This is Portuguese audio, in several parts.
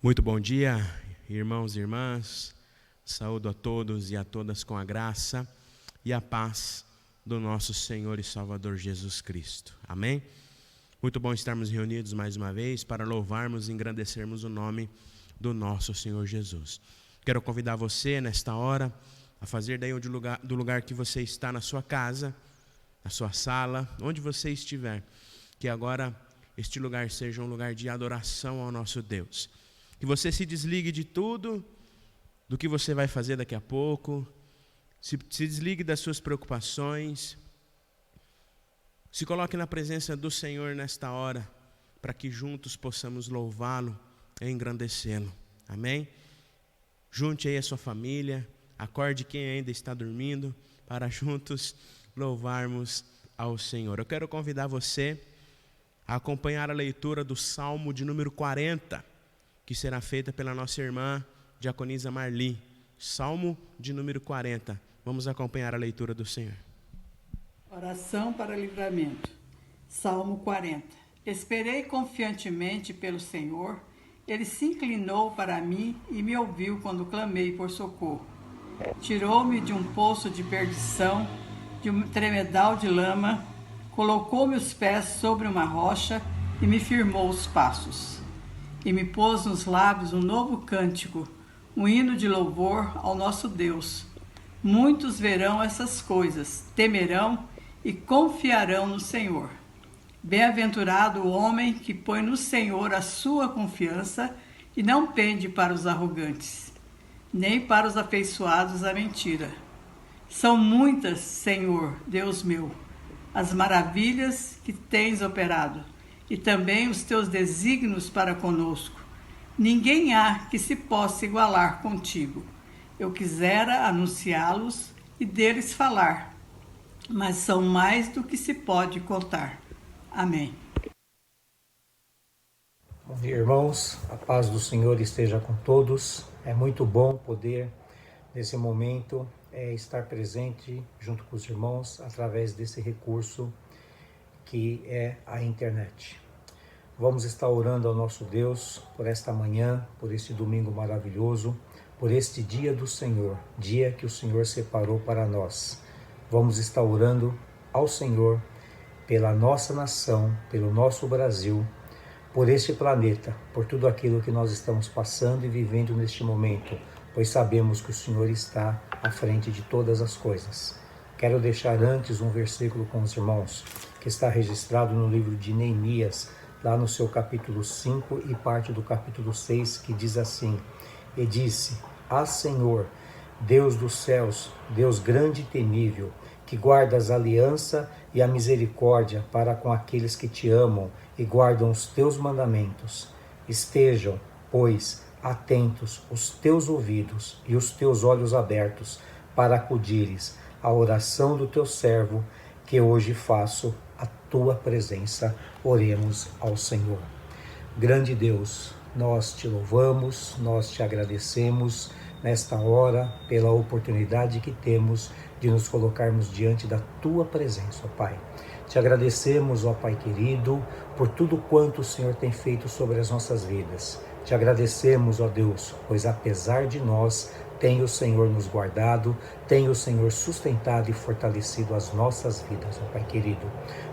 Muito bom dia, irmãos e irmãs. Saúdo a todos e a todas com a graça e a paz do nosso Senhor e Salvador Jesus Cristo. Amém? Muito bom estarmos reunidos mais uma vez para louvarmos e engrandecermos o nome do nosso Senhor Jesus. Quero convidar você nesta hora a fazer daí do lugar que você está na sua casa, na sua sala, onde você estiver, que agora este lugar seja um lugar de adoração ao nosso Deus. Que você se desligue de tudo, do que você vai fazer daqui a pouco, se desligue das suas preocupações, se coloque na presença do Senhor nesta hora, para que juntos possamos louvá-lo e engrandecê-lo. Amém? Junte aí a sua família, acorde quem ainda está dormindo, para juntos louvarmos ao Senhor. Eu quero convidar você a acompanhar a leitura do Salmo de número 40, que será feita pela nossa irmã Diaconisa Marli. Salmo de número 40. Vamos acompanhar a leitura do Senhor. Oração para livramento. Salmo 40. Esperei confiantemente pelo Senhor. Ele se inclinou para mim e me ouviu quando clamei por socorro. Tirou-me de um poço de perdição, de um tremedal de lama, colocou meus pés sobre uma rocha e me firmou os passos. E me pôs nos lábios um novo cântico, um hino de louvor ao nosso Deus. Muitos verão essas coisas, temerão e confiarão no Senhor. Bem-aventurado o homem que põe no Senhor a sua confiança e não pende para os arrogantes, nem para os afeiçoados à mentira. São muitas, Senhor, Deus meu, as maravilhas que tens operado, e também os teus desígnios para conosco. Ninguém há que se possa igualar contigo. Eu quisera anunciá-los e deles falar, mas são mais do que se pode contar. Amém. Bom dia, irmãos. A paz do Senhor esteja com todos. É muito bom poder, nesse momento, estar presente junto com os irmãos através desse recurso que é a internet. Vamos estar orando ao nosso Deus por esta manhã, por este domingo maravilhoso, por este dia do Senhor, dia que o Senhor separou para nós. Vamos estar orando ao Senhor pela nossa nação, pelo nosso Brasil, por este planeta, por tudo aquilo que nós estamos passando e vivendo neste momento, pois sabemos que o Senhor está à frente de todas as coisas. Quero deixar antes um versículo com os irmãos, que está registrado no livro de Neemias, lá no seu capítulo 5 e parte do capítulo 6, que diz assim: E disse: Ah, Senhor, Deus dos céus, Deus grande e temível, que guardas a aliança e a misericórdia para com aqueles que te amam e guardam os teus mandamentos. Estejam, pois, atentos os teus ouvidos e os teus olhos abertos para acudires à oração do teu servo, que hoje faço a tua presença. Oremos ao Senhor. Grande Deus, nós te louvamos, nós te agradecemos nesta hora pela oportunidade que temos de nos colocarmos diante da tua presença, ó Pai. Te agradecemos, ó Pai querido, por tudo quanto o Senhor tem feito sobre as nossas vidas. Te agradecemos, ó Deus, pois apesar de nós, tem o Senhor nos guardado, tem o Senhor sustentado e fortalecido as nossas vidas, ó Pai querido.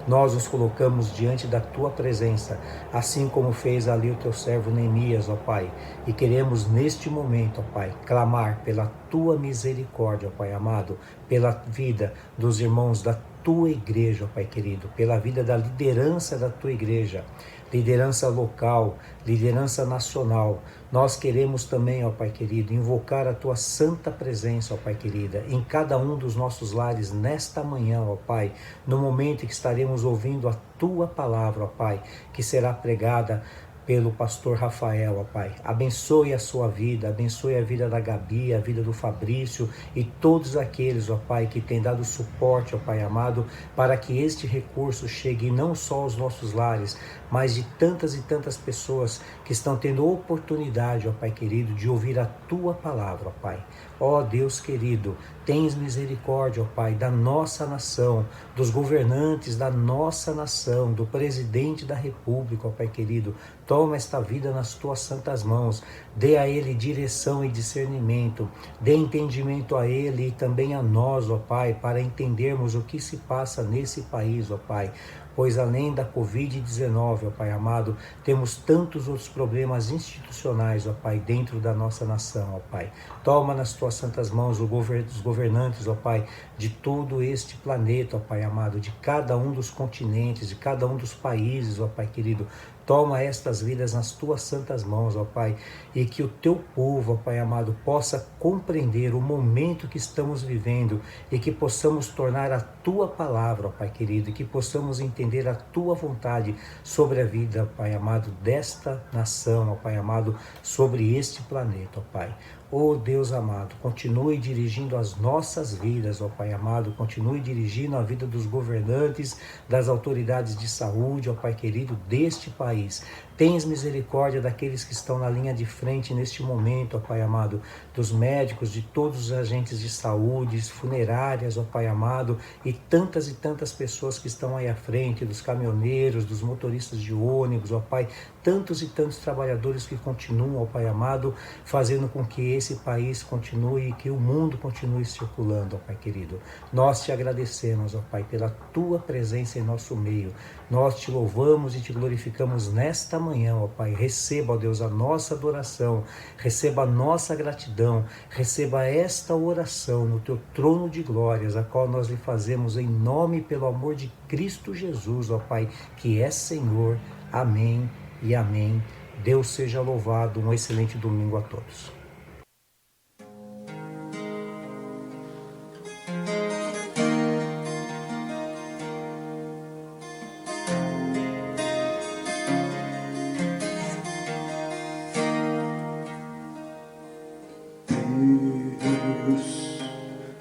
Nós nos colocamos diante da Tua presença, assim como fez ali o Teu servo Neemias, ó Pai. E queremos neste momento, ó Pai, clamar pela Tua misericórdia, ó Pai amado, pela vida dos irmãos da Tua igreja, ó Pai querido, pela vida da liderança da Tua igreja, liderança local, liderança nacional. Nós queremos também, ó Pai querido, invocar a Tua santa presença, ó Pai querida, em cada um dos nossos lares nesta manhã, ó Pai, no momento em que estaremos ouvindo a Tua palavra, ó Pai, que será pregada pelo pastor Rafael, ó Pai. Abençoe a sua vida, abençoe a vida da Gabi, a vida do Fabrício e todos aqueles, ó Pai, que têm dado suporte, ó Pai amado, para que este recurso chegue não só aos nossos lares, mas de tantas e tantas pessoas que estão tendo oportunidade, ó Pai querido, de ouvir a Tua palavra, ó Pai. Ó Deus querido, tens misericórdia, ó Pai, da nossa nação, dos governantes da nossa nação, do presidente da República, ó Pai querido. Toma esta vida nas tuas santas mãos, dê a ele direção e discernimento, dê entendimento a ele e também a nós, ó Pai, para entendermos o que se passa nesse país, ó Pai. Pois além da Covid-19, ó Pai amado, temos tantos outros problemas institucionais, ó Pai, dentro da nossa nação, ó Pai. Toma nas tuas santas mãos os governantes, ó Pai, de todo este planeta, ó Pai amado, de cada um dos continentes, de cada um dos países, ó Pai querido. Toma estas vidas nas tuas santas mãos, ó Pai, e que o teu povo, ó Pai amado, possa compreender o momento que estamos vivendo e que possamos tornar a tua palavra, ó Pai querido, e que possamos entender a tua vontade sobre a vida, ó Pai amado, desta nação, ó Pai amado, sobre este planeta, ó Pai. Oh Deus amado, continue dirigindo as nossas vidas, ó Pai amado, continue dirigindo a vida dos governantes, das autoridades de saúde, ó Pai querido, deste país. Tens misericórdia daqueles que estão na linha de frente neste momento, ó Pai amado, dos médicos, de todos os agentes de saúde, funerárias, ó Pai amado, e tantas pessoas que estão aí à frente, dos caminhoneiros, dos motoristas de ônibus, ó Pai, tantos e tantos trabalhadores que continuam, ó Pai amado, fazendo com que esse país continue, que o mundo continue circulando, ó Pai querido. Nós te agradecemos, ó Pai, pela tua presença em nosso meio. Nós te louvamos e te glorificamos nesta manhã, ó Pai. Receba, ó Deus, a nossa adoração, receba a nossa gratidão, receba esta oração no teu trono de glórias, a qual nós lhe fazemos em nome e pelo amor de Cristo Jesus, ó Pai, que é Senhor. Amém e amém. Deus seja louvado. Um excelente domingo a todos.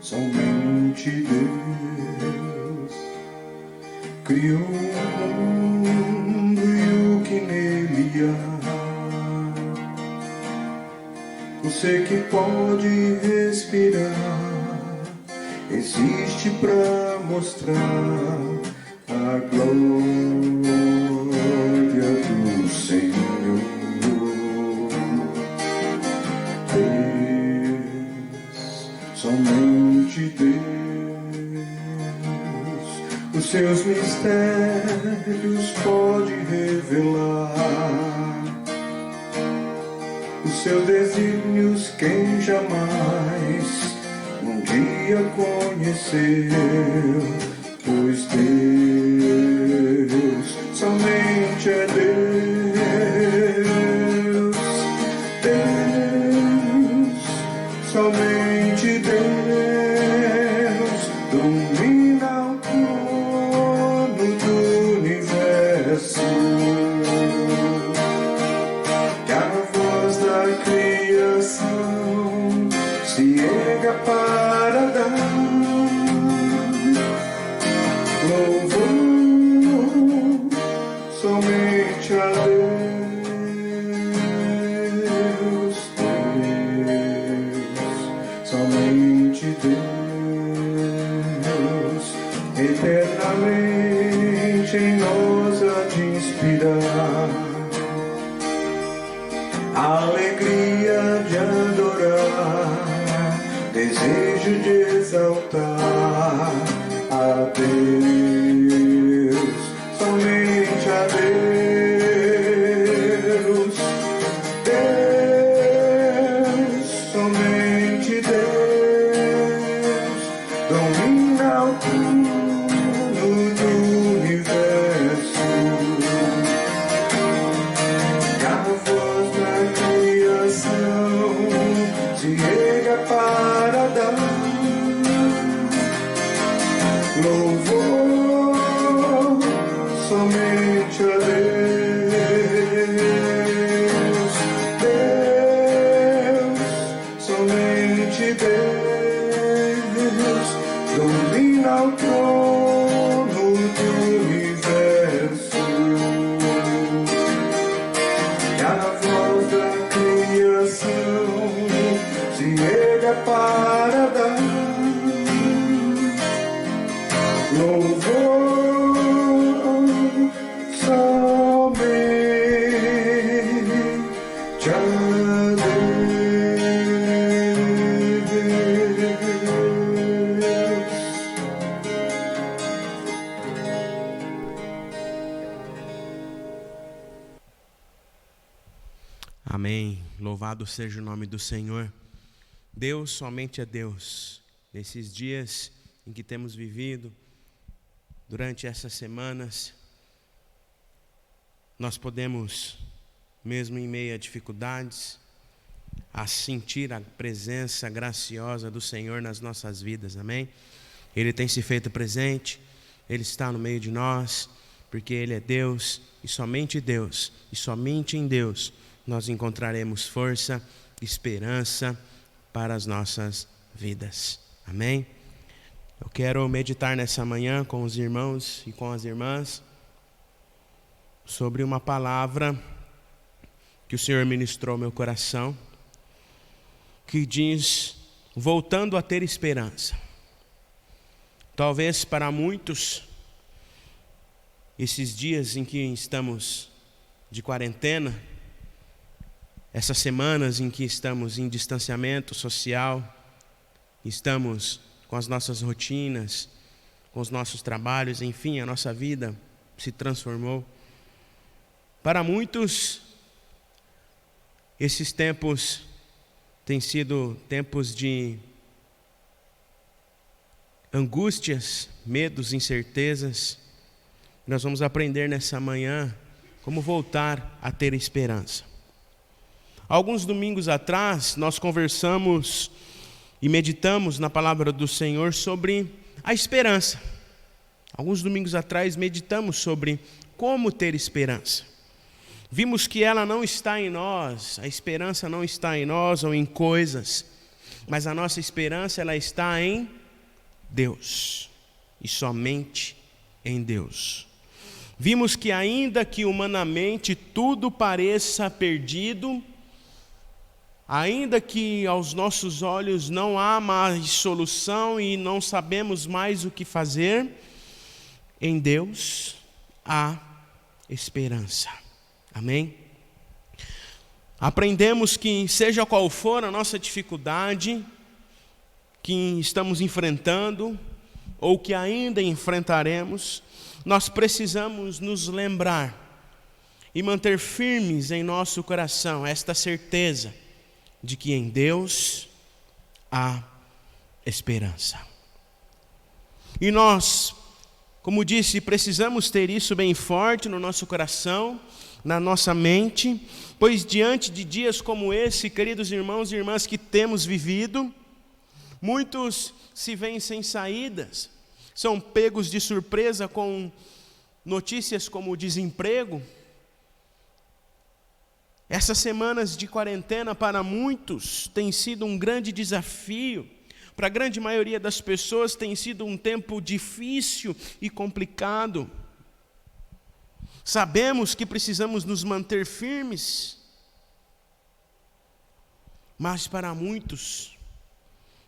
Somente Deus criou o mundo e o que nele há. Você que pode respirar existe para mostrar a glória do Senhor. Deus, somente Deus, os seus mistérios pode revelar, os seus desígnios quem jamais um dia conheceu, pois Deus somente é Deus, Deus, somente Deus domina o trono do universo, que a voz da criação se erga para dar louvor somente a Deus, Deus, somente Deus, eternamente em nós há de inspirar a alegria de adorar, desejo de exaltar a Deus, somente a Deus, Deus, somente Deus, domina o trono do universo, e a voz da criação se erga para dar louvor somente a Deus, Deus, somente Deus, domina o trono do universo, e a voz da criação se erga para dar louvor somente te agradeço. Amém. Louvado seja o nome do Senhor. Deus, somente é Deus. Nesses dias em que temos vivido, durante essas semanas, nós podemos, mesmo em meio a dificuldades, a sentir a presença graciosa do Senhor nas nossas vidas, amém? Ele tem se feito presente, Ele está no meio de nós, porque Ele é Deus, e somente em Deus, nós encontraremos força, esperança para as nossas vidas, amém? Eu quero meditar nessa manhã com os irmãos e com as irmãs sobre uma palavra que o Senhor ministrou ao meu coração, que diz, voltando a ter esperança. Talvez para muitos, esses dias em que estamos de quarentena, essas semanas em que estamos em distanciamento social, estamos com as nossas rotinas, com os nossos trabalhos, enfim, a nossa vida se transformou. Para muitos, esses tempos têm sido tempos de angústias, medos, incertezas. Nós vamos aprender nessa manhã como voltar a ter esperança. Alguns domingos atrás, nós conversamos e meditamos na palavra do Senhor sobre a esperança. Alguns domingos atrás, meditamos sobre como ter esperança. Vimos que ela não está em nós, a esperança não está em nós ou em coisas, mas a nossa esperança ela está em Deus, e somente em Deus. Vimos que ainda que humanamente tudo pareça perdido, ainda que aos nossos olhos não há mais solução e não sabemos mais o que fazer, em Deus há esperança. Amém? Aprendemos que seja qual for a nossa dificuldade que estamos enfrentando ou que ainda enfrentaremos, nós precisamos nos lembrar e manter firmes em nosso coração esta certeza de que em Deus há esperança. E nós, como disse, precisamos ter isso bem forte no nosso coração, na nossa mente, pois diante de dias como esse, queridos irmãos e irmãs que temos vivido, muitos se veem sem saídas, são pegos de surpresa com notícias como o desemprego. Essas semanas de quarentena para muitos tem sido um grande desafio. Para a grande maioria das pessoas tem sido um tempo difícil e complicado. Sabemos que precisamos nos manter firmes, mas para muitos,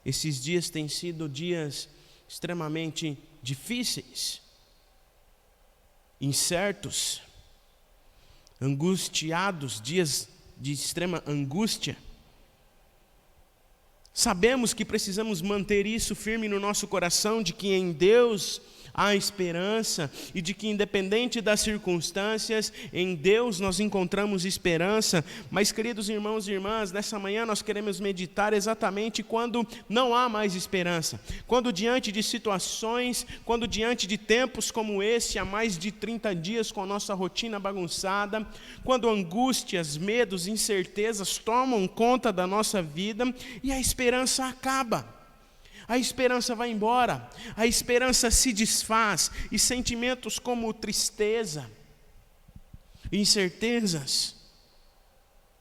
esses dias têm sido dias extremamente difíceis, incertos, angustiados, dias de extrema angústia. Sabemos que precisamos manter isso firme no nosso coração, de que em Deus há esperança e de que independente das circunstâncias, em Deus nós encontramos esperança. Mas, queridos irmãos e irmãs, nessa manhã nós queremos meditar exatamente quando não há mais esperança. Quando diante de situações, quando diante de tempos como esse, há mais de 30 dias com a nossa rotina bagunçada, quando angústias, medos, incertezas tomam conta da nossa vida e a esperança acaba. A esperança vai embora, a esperança se desfaz, e sentimentos como tristeza, incertezas,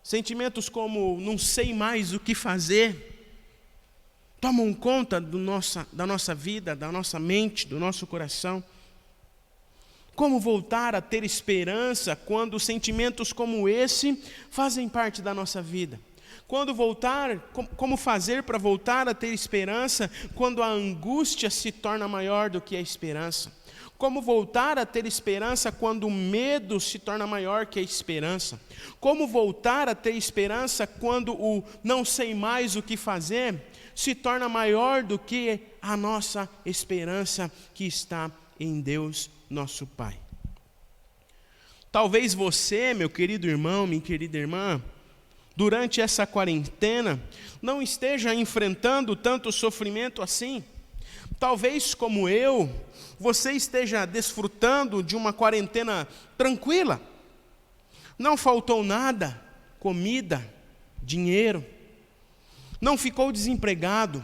sentimentos como não sei mais o que fazer, tomam conta da nossa vida, da nossa mente, do nosso coração. Como voltar a ter esperança quando sentimentos como esse fazem parte da nossa vida? Como fazer para voltar a ter esperança quando a angústia se torna maior do que a esperança? Como voltar a ter esperança quando o medo se torna maior que a esperança? Como voltar a ter esperança quando o não sei mais o que fazer se torna maior do que a nossa esperança que está em Deus, nosso Pai? Talvez você, meu querido irmão, minha querida irmã, durante essa quarentena, não esteja enfrentando tanto sofrimento assim. Talvez, como eu, você esteja desfrutando de uma quarentena tranquila. Não faltou nada, comida, dinheiro. Não ficou desempregado.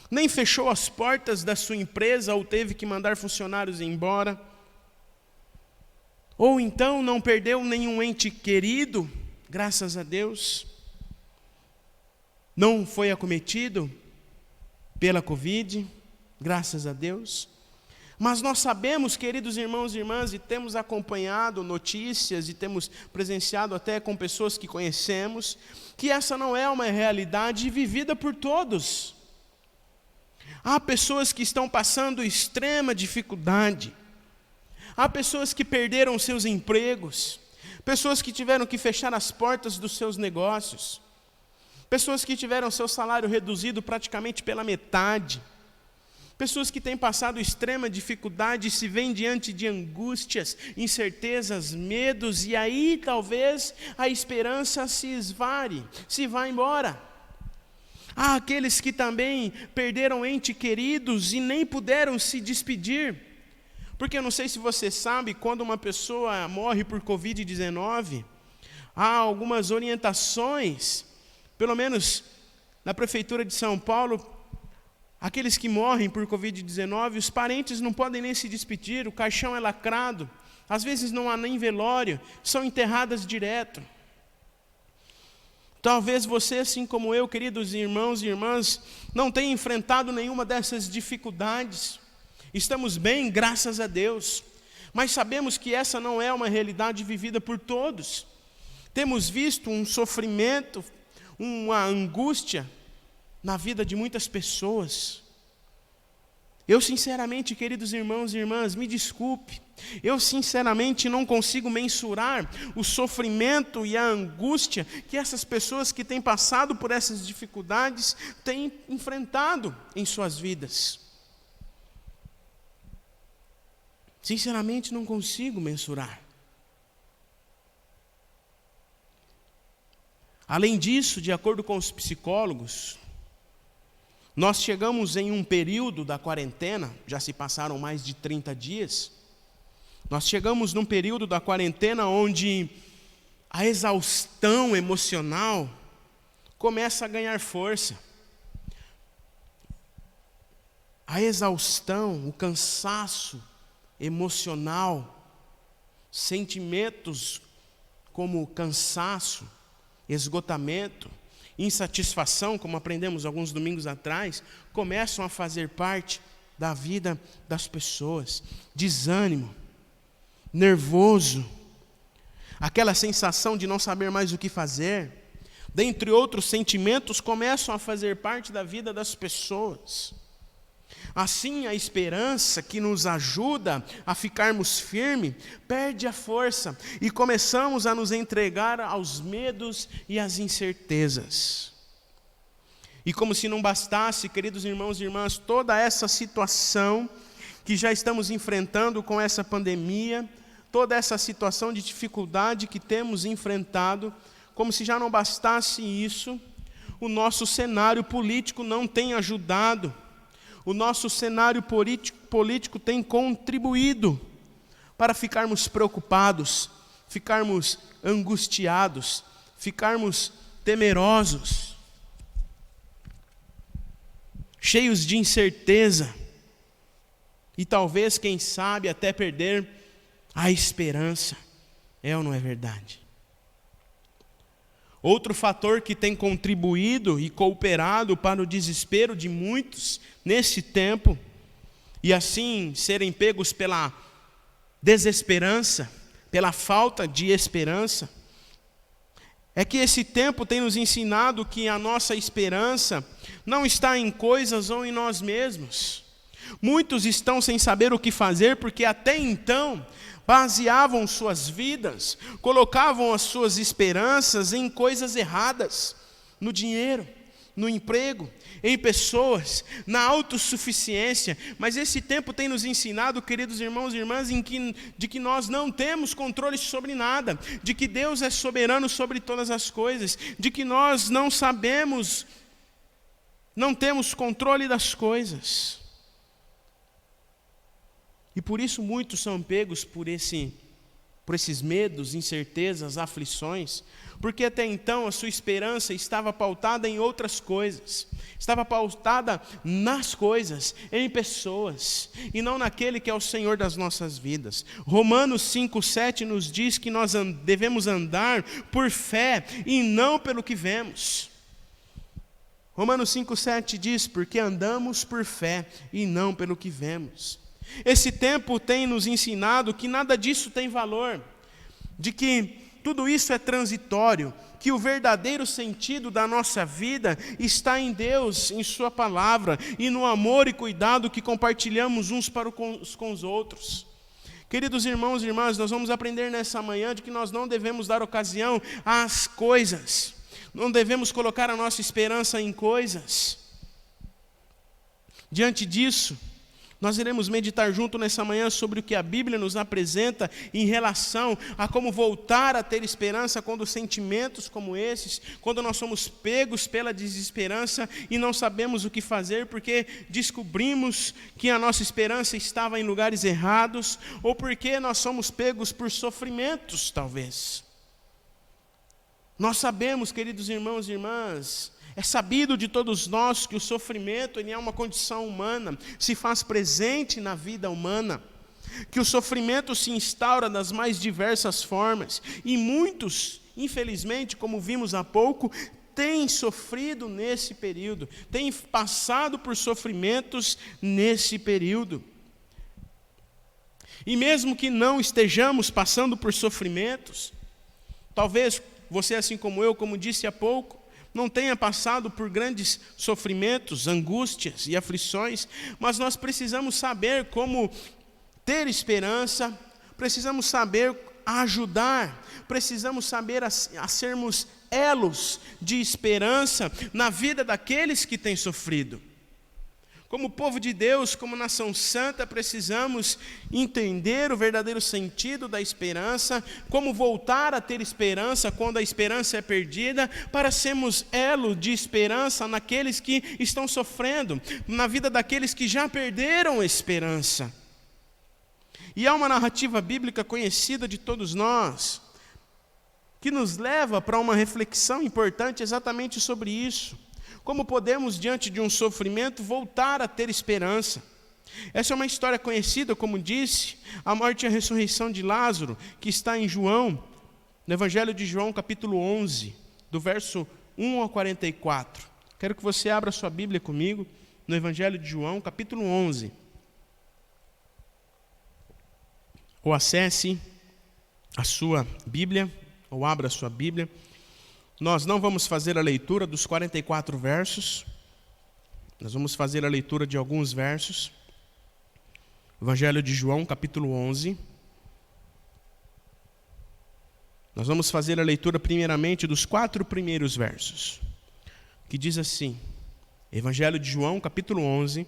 Nem fechou as portas da sua empresa ou teve que mandar funcionários embora. Ou então não perdeu nenhum ente querido, graças a Deus. Não foi acometido pela Covid, graças a Deus. Mas nós sabemos, queridos irmãos e irmãs, e temos acompanhado notícias e temos presenciado até com pessoas que conhecemos, que essa não é uma realidade vivida por todos. Há pessoas que estão passando extrema dificuldade. Há pessoas que perderam seus empregos, pessoas que tiveram que fechar as portas dos seus negócios, pessoas que tiveram seu salário reduzido praticamente pela metade, pessoas que têm passado extrema dificuldade e se veem diante de angústias, incertezas, medos, e aí talvez a esperança se esvare, se vá embora. Há aqueles que também perderam entes queridos e nem puderam se despedir. Porque eu não sei se você sabe, quando uma pessoa morre por Covid-19, há algumas orientações, pelo menos na Prefeitura de São Paulo, aqueles que morrem por Covid-19, os parentes não podem nem se despedir, o caixão é lacrado, às vezes não há nem velório, são enterradas direto. Talvez você, assim como eu, queridos irmãos e irmãs, não tenha enfrentado nenhuma dessas dificuldades. Estamos bem, graças a Deus, mas sabemos que essa não é uma realidade vivida por todos. Temos visto um sofrimento, uma angústia na vida de muitas pessoas. Eu sinceramente, queridos irmãos e irmãs, me desculpe, eu sinceramente não consigo mensurar o sofrimento e a angústia que essas pessoas que têm passado por essas dificuldades têm enfrentado em suas vidas. Sinceramente, não consigo mensurar. Além disso, de acordo com os psicólogos, nós chegamos em um período da quarentena, já se passaram mais de 30 dias, nós chegamos num período da quarentena onde a exaustão emocional começa a ganhar força. A exaustão, o cansaço emocional, sentimentos como cansaço, esgotamento, insatisfação, como aprendemos alguns domingos atrás, começam a fazer parte da vida das pessoas. Desânimo, nervoso, aquela sensação de não saber mais o que fazer, dentre outros sentimentos, começam a fazer parte da vida das pessoas. Assim, a esperança que nos ajuda a ficarmos firmes perde a força e começamos a nos entregar aos medos e às incertezas. E como se não bastasse, queridos irmãos e irmãs, toda essa situação que já estamos enfrentando com essa pandemia, toda essa situação de dificuldade que temos enfrentado, como se já não bastasse isso, o nosso cenário político não tem ajudado. O nosso cenário político tem contribuído para ficarmos preocupados, ficarmos angustiados, ficarmos temerosos, cheios de incerteza e talvez, quem sabe, até perder a esperança. É ou não é verdade? Outro fator que tem contribuído e cooperado para o desespero de muitos nesse tempo, e assim serem pegos pela desesperança, pela falta de esperança, é que esse tempo tem nos ensinado que a nossa esperança não está em coisas ou em nós mesmos. Muitos estão sem saber o que fazer, porque até então baseavam suas vidas, colocavam as suas esperanças em coisas erradas, no dinheiro, no emprego, em pessoas, na autossuficiência. Mas esse tempo tem nos ensinado, queridos irmãos e irmãs, de que nós não temos controle sobre nada, de que Deus é soberano sobre todas as coisas, de que nós não temos controle das coisas. E por isso muitos são pegos por esses medos, incertezas, aflições, porque até então a sua esperança estava pautada em outras coisas, estava pautada nas coisas, em pessoas, e não naquele que é o Senhor das nossas vidas. Romanos 5,7 nos diz que nós devemos andar por fé e não pelo que vemos. Romanos 5,7 diz, porque andamos por fé e não pelo que vemos. Esse tempo tem nos ensinado que nada disso tem valor, de que tudo isso é transitório, que o verdadeiro sentido da nossa vida está em Deus, em Sua palavra, e no amor e cuidado que compartilhamos uns para com os outros. Queridos irmãos e irmãs, nós vamos aprender nessa manhã de que nós não devemos dar ocasião às coisas, não devemos colocar a nossa esperança em coisas. Diante disso, nós iremos meditar junto nessa manhã sobre o que a Bíblia nos apresenta em relação a como voltar a ter esperança quando sentimentos como esses, quando nós somos pegos pela desesperança e não sabemos o que fazer porque descobrimos que a nossa esperança estava em lugares errados, ou porque nós somos pegos por sofrimentos, talvez. Nós sabemos, queridos irmãos e irmãs, é sabido de todos nós que o sofrimento ele é uma condição humana, se faz presente na vida humana, que o sofrimento se instaura das mais diversas formas, e muitos, infelizmente, como vimos há pouco, têm sofrido nesse período, têm passado por sofrimentos nesse período. E mesmo que não estejamos passando por sofrimentos, talvez você, assim como eu, como disse há pouco, não tenha passado por grandes sofrimentos, angústias e aflições, mas nós precisamos saber como ter esperança, precisamos saber ajudar, precisamos saber a sermos elos de esperança na vida daqueles que têm sofrido. Como povo de Deus, como nação santa, precisamos entender o verdadeiro sentido da esperança, como voltar a ter esperança quando a esperança é perdida, para sermos elo de esperança naqueles que estão sofrendo, na vida daqueles que já perderam a esperança. E há uma narrativa bíblica conhecida de todos nós, que nos leva para uma reflexão importante exatamente sobre isso. Como podemos, diante de um sofrimento, voltar a ter esperança? Essa é uma história conhecida, como disse, a morte e a ressurreição de Lázaro, que está em João, no Evangelho de João, capítulo 11, do verso 1 ao 44. Quero que você abra sua Bíblia comigo, no Evangelho de João, capítulo 11. Ou acesse a sua Bíblia, ou abra a sua Bíblia. Nós não vamos fazer a leitura dos 44 versos, nós vamos fazer a leitura de alguns versos. Evangelho de João, capítulo 11. Nós vamos fazer a leitura primeiramente dos 4 primeiros versos, que diz assim, Evangelho de João, capítulo 11,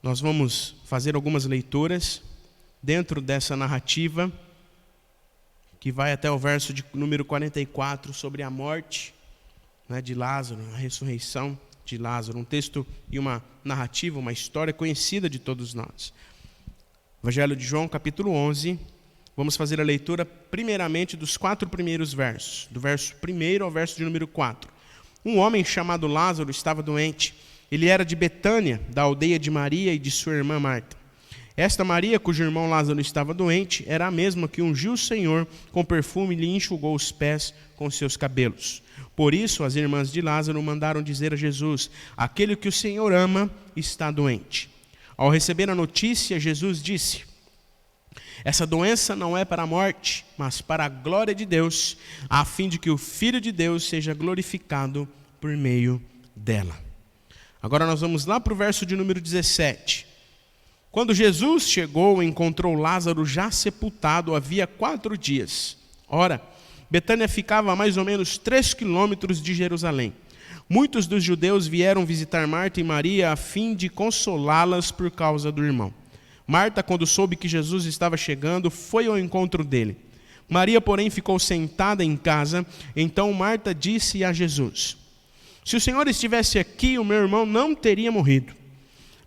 nós vamos fazer algumas leituras dentro dessa narrativa, que vai até o verso de número 44, sobre a morte, de Lázaro, a ressurreição de Lázaro. Um texto e uma narrativa, uma história conhecida de todos nós. Evangelho de João, capítulo 11, vamos fazer a leitura primeiramente dos 4 primeiros versos, do verso 1 ao verso de número 4. Um homem chamado Lázaro estava doente. Ele era de Betânia, da aldeia de Maria e de sua irmã Marta. Esta Maria, cujo irmão Lázaro estava doente, era a mesma que ungiu o Senhor com perfume e lhe enxugou os pés com seus cabelos. Por isso, as irmãs de Lázaro mandaram dizer a Jesus, aquele que o Senhor ama está doente. Ao receber a notícia, Jesus disse, essa doença não é para a morte, mas para a glória de Deus, a fim de que o Filho de Deus seja glorificado por meio dela. Agora nós vamos lá para o verso de número 17. Quando Jesus chegou, encontrou Lázaro já sepultado havia 4 dias. Ora, Betânia ficava a mais ou menos 3 quilômetros de Jerusalém. Muitos dos judeus vieram visitar Marta e Maria a fim de consolá-las por causa do irmão. Marta, quando soube que Jesus estava chegando, foi ao encontro dele. Maria, porém, ficou sentada em casa. Então Marta disse a Jesus: se o Senhor estivesse aqui, o meu irmão não teria morrido.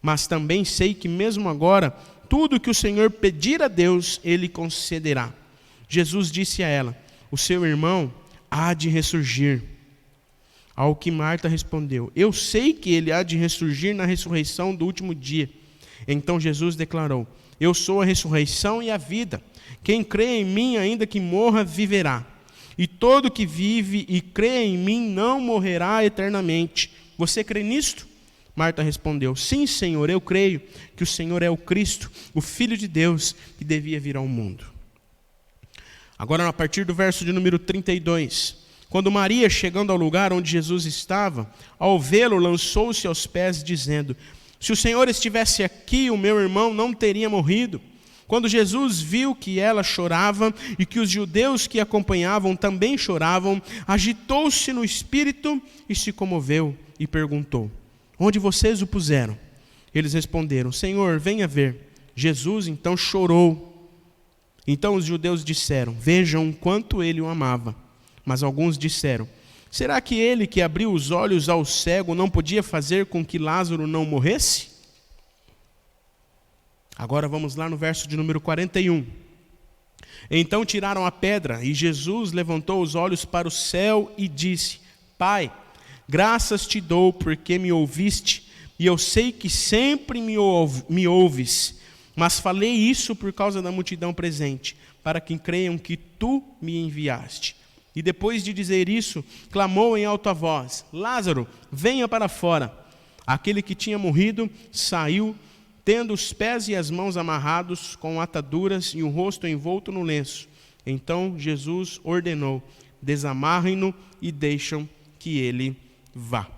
Mas também sei que mesmo agora, tudo que o Senhor pedir a Deus, Ele concederá. Jesus disse a ela: o seu irmão há de ressurgir. Ao que Marta respondeu: eu sei que ele há de ressurgir na ressurreição do último dia. Então Jesus declarou: eu sou a ressurreição e a vida. Quem crê em mim, ainda que morra, viverá. E todo que vive e crê em mim não morrerá eternamente. Você crê nisto? Marta respondeu: sim, Senhor, eu creio que o Senhor é o Cristo, o Filho de Deus, que devia vir ao mundo. Agora, a partir do verso de número 32. Quando Maria, chegando ao lugar onde Jesus estava, ao vê-lo, lançou-se aos pés, dizendo: se o Senhor estivesse aqui, o meu irmão não teria morrido. Quando Jesus viu que ela chorava e que os judeus que a acompanhavam também choravam, agitou-se no espírito e se comoveu e perguntou: onde vocês o puseram? Eles responderam: Senhor, venha ver. Jesus então chorou. Então os judeus disseram: vejam quanto ele o amava. Mas alguns disseram: será que ele que abriu os olhos ao cego não podia fazer com que Lázaro não morresse? Agora vamos lá no verso de número 41. Então tiraram a pedra e Jesus levantou os olhos para o céu e disse: Pai, graças te dou porque me ouviste, e eu sei que sempre me ouves, mas falei isso por causa da multidão presente, para que creiam que tu me enviaste. E depois de dizer isso, clamou em alta voz: Lázaro, venha para fora. Aquele que tinha morrido saiu, tendo os pés e as mãos amarrados com ataduras e o rosto envolto no lenço. Então Jesus ordenou: desamarrem-no e deixam que ele vá.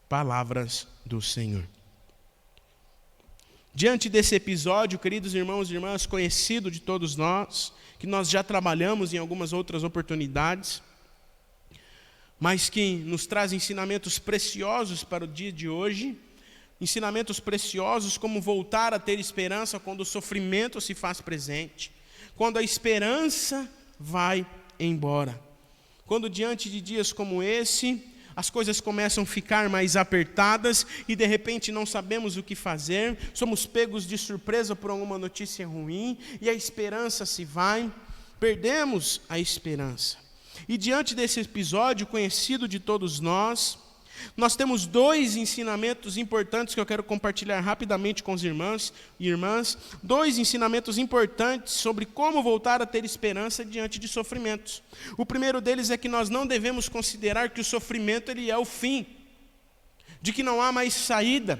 Palavras do Senhor. Diante desse episódio, queridos irmãos e irmãs, conhecido de todos nós, que nós já trabalhamos em algumas outras oportunidades, mas que nos traz ensinamentos preciosos para o dia de hoje, ensinamentos preciosos como voltar a ter esperança quando o sofrimento se faz presente, quando a esperança vai embora. Quando diante de dias como esse, as coisas começam a ficar mais apertadas e de repente não sabemos o que fazer, somos pegos de surpresa por alguma notícia ruim e a esperança se vai, perdemos a esperança. E diante desse episódio conhecido de todos nós temos 2 ensinamentos importantes que eu quero compartilhar rapidamente com os irmãos e irmãs, 2 ensinamentos importantes sobre como voltar a ter esperança diante de sofrimentos. O primeiro deles é que nós não devemos considerar que o sofrimento ele é o fim, de que não há mais saída,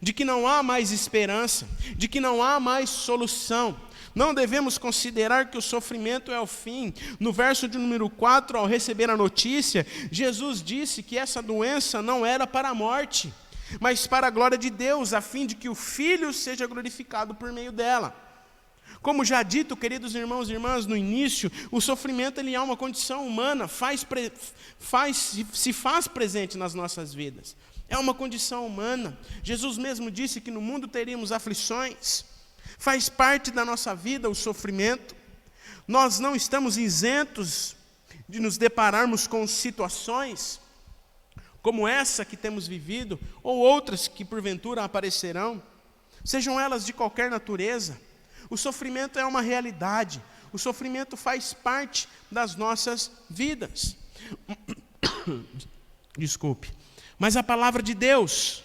de que não há mais esperança, de que não há mais solução. Não devemos considerar que o sofrimento é o fim. No verso de número 4, ao receber a notícia, Jesus disse que essa doença não era para a morte, mas para a glória de Deus, a fim de que o Filho seja glorificado por meio dela. Como já dito, queridos irmãos e irmãs, no início, o sofrimento ele é uma condição humana, se faz presente nas nossas vidas. É uma condição humana. Jesus mesmo disse que no mundo teríamos aflições. Faz parte da nossa vida o sofrimento. Nós não estamos isentos de nos depararmos com situações como essa que temos vivido, ou outras que porventura aparecerão, sejam elas de qualquer natureza. O sofrimento é uma realidade, o sofrimento faz parte das nossas vidas. Desculpe. Mas a palavra de Deus,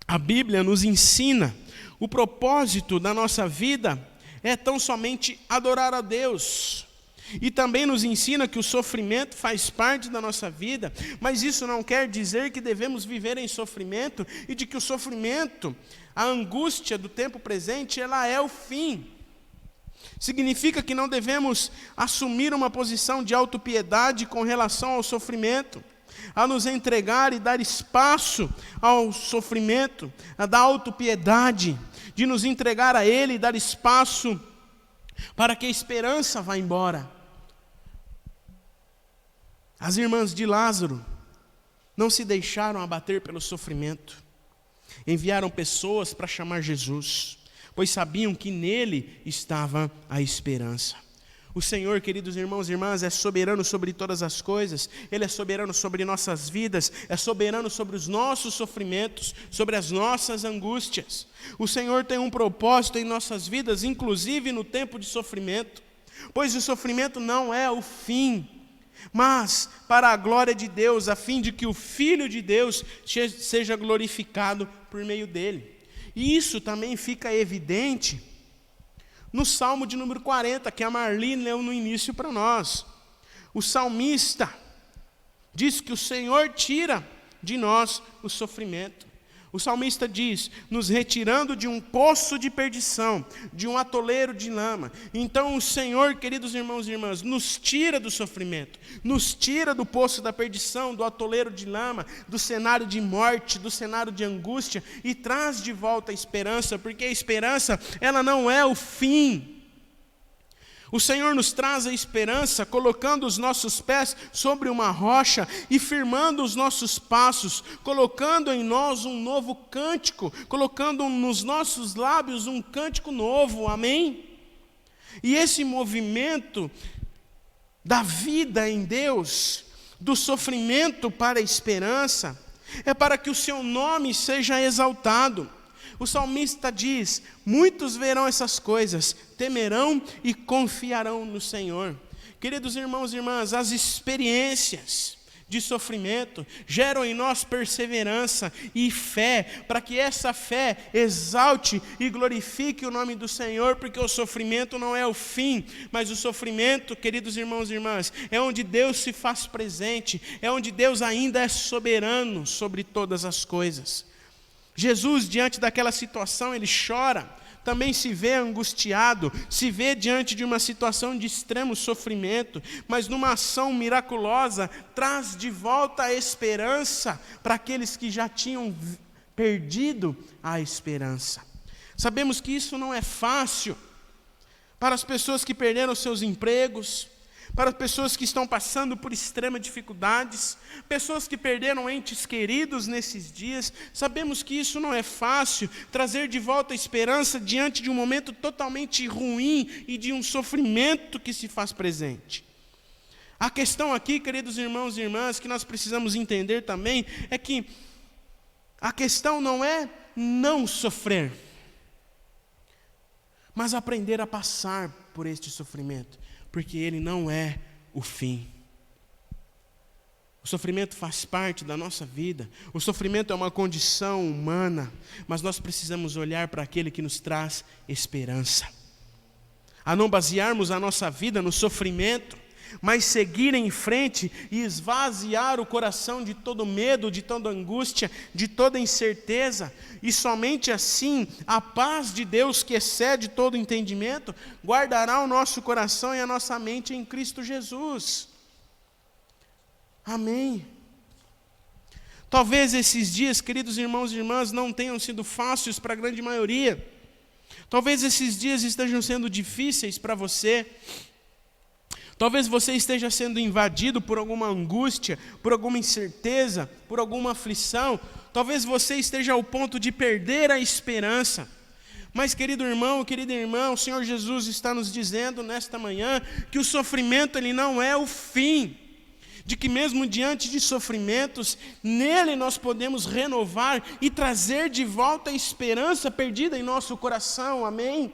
a Bíblia nos ensina, o propósito da nossa vida é tão somente adorar a Deus. E também nos ensina que o sofrimento faz parte da nossa vida, mas isso não quer dizer que devemos viver em sofrimento e de que o sofrimento, a angústia do tempo presente, ela é o fim. Significa que não devemos assumir uma posição de autopiedade com relação ao sofrimento. a nos entregar e dar espaço ao sofrimento, a dar autopiedade, de nos entregar a Ele e dar espaço para que a esperança vá embora. As irmãs de Lázaro não se deixaram abater pelo sofrimento. Enviaram pessoas para chamar Jesus, pois sabiam que nele estava a esperança. O Senhor, queridos irmãos e irmãs, é soberano sobre todas as coisas. Ele é soberano sobre nossas vidas, é soberano sobre os nossos sofrimentos, sobre as nossas angústias. O Senhor tem um propósito em nossas vidas, inclusive no tempo de sofrimento, pois o sofrimento não é o fim, mas para a glória de Deus, a fim de que o Filho de Deus seja glorificado por meio dele. E isso também fica evidente no Salmo de número 40, que a Marli leu no início para nós. O salmista diz que o Senhor tira de nós o sofrimento. O salmista diz, nos retirando de um poço de perdição, de um atoleiro de lama. Então o Senhor, queridos irmãos e irmãs, nos tira do sofrimento, nos tira do poço da perdição, do atoleiro de lama, do cenário de morte, do cenário de angústia, e traz de volta a esperança, porque a esperança, ela não é o fim. O Senhor nos traz a esperança, colocando os nossos pés sobre uma rocha e firmando os nossos passos, colocando em nós um novo cântico, colocando nos nossos lábios um cântico novo, amém? E esse movimento da vida em Deus, do sofrimento para a esperança, é para que o seu nome seja exaltado. O salmista diz, muitos verão essas coisas, temerão e confiarão no Senhor. Queridos irmãos e irmãs, as experiências de sofrimento geram em nós perseverança e fé, para que essa fé exalte e glorifique o nome do Senhor, porque o sofrimento não é o fim, mas o sofrimento, queridos irmãos e irmãs, é onde Deus se faz presente, é onde Deus ainda é soberano sobre todas as coisas. Jesus, diante daquela situação, ele chora, também se vê angustiado, se vê diante de uma situação de extremo sofrimento, mas numa ação miraculosa, traz de volta a esperança para aqueles que já tinham perdido a esperança. Sabemos que isso não é fácil para as pessoas que perderam seus empregos, para as pessoas que estão passando por extremas dificuldades, pessoas que perderam entes queridos nesses dias. Sabemos que isso não é fácil, trazer de volta a esperança diante de um momento totalmente ruim e de um sofrimento que se faz presente. A questão aqui, queridos irmãos e irmãs, que nós precisamos entender também, é que a questão não é não sofrer, mas aprender a passar por este sofrimento, porque ele não é o fim. O sofrimento faz parte da nossa vida, o sofrimento é uma condição humana, mas nós precisamos olhar para aquele que nos traz esperança. A não basearmos a nossa vida no sofrimento, mas seguir em frente e esvaziar o coração de todo medo, de toda angústia, de toda incerteza, e somente assim a paz de Deus, que excede todo entendimento, guardará o nosso coração e a nossa mente em Cristo Jesus. Amém. Talvez esses dias, queridos irmãos e irmãs, não tenham sido fáceis para a grande maioria. Talvez esses dias estejam sendo difíceis para você. Talvez você esteja sendo invadido por alguma angústia, por alguma incerteza, por alguma aflição. Talvez você esteja ao ponto de perder a esperança. Mas, querido irmão, querida irmã, o Senhor Jesus está nos dizendo nesta manhã que o sofrimento ele não é o fim. De que mesmo diante de sofrimentos, nele nós podemos renovar e trazer de volta a esperança perdida em nosso coração. Amém?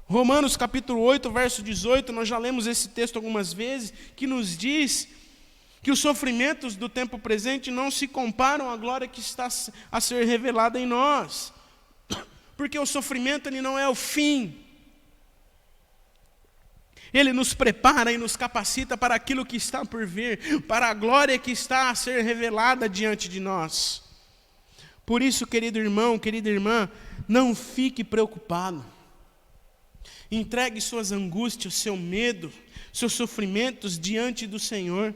Romanos capítulo 8, verso 18, nós já lemos esse texto algumas vezes, que nos diz que os sofrimentos do tempo presente não se comparam à glória que está a ser revelada em nós. Porque o sofrimento ele não é o fim. Ele nos prepara e nos capacita para aquilo que está por vir, para a glória que está a ser revelada diante de nós. Por isso, querido irmão, querida irmã, não fique preocupado. Entregue suas angústias, seu medo, seus sofrimentos diante do Senhor.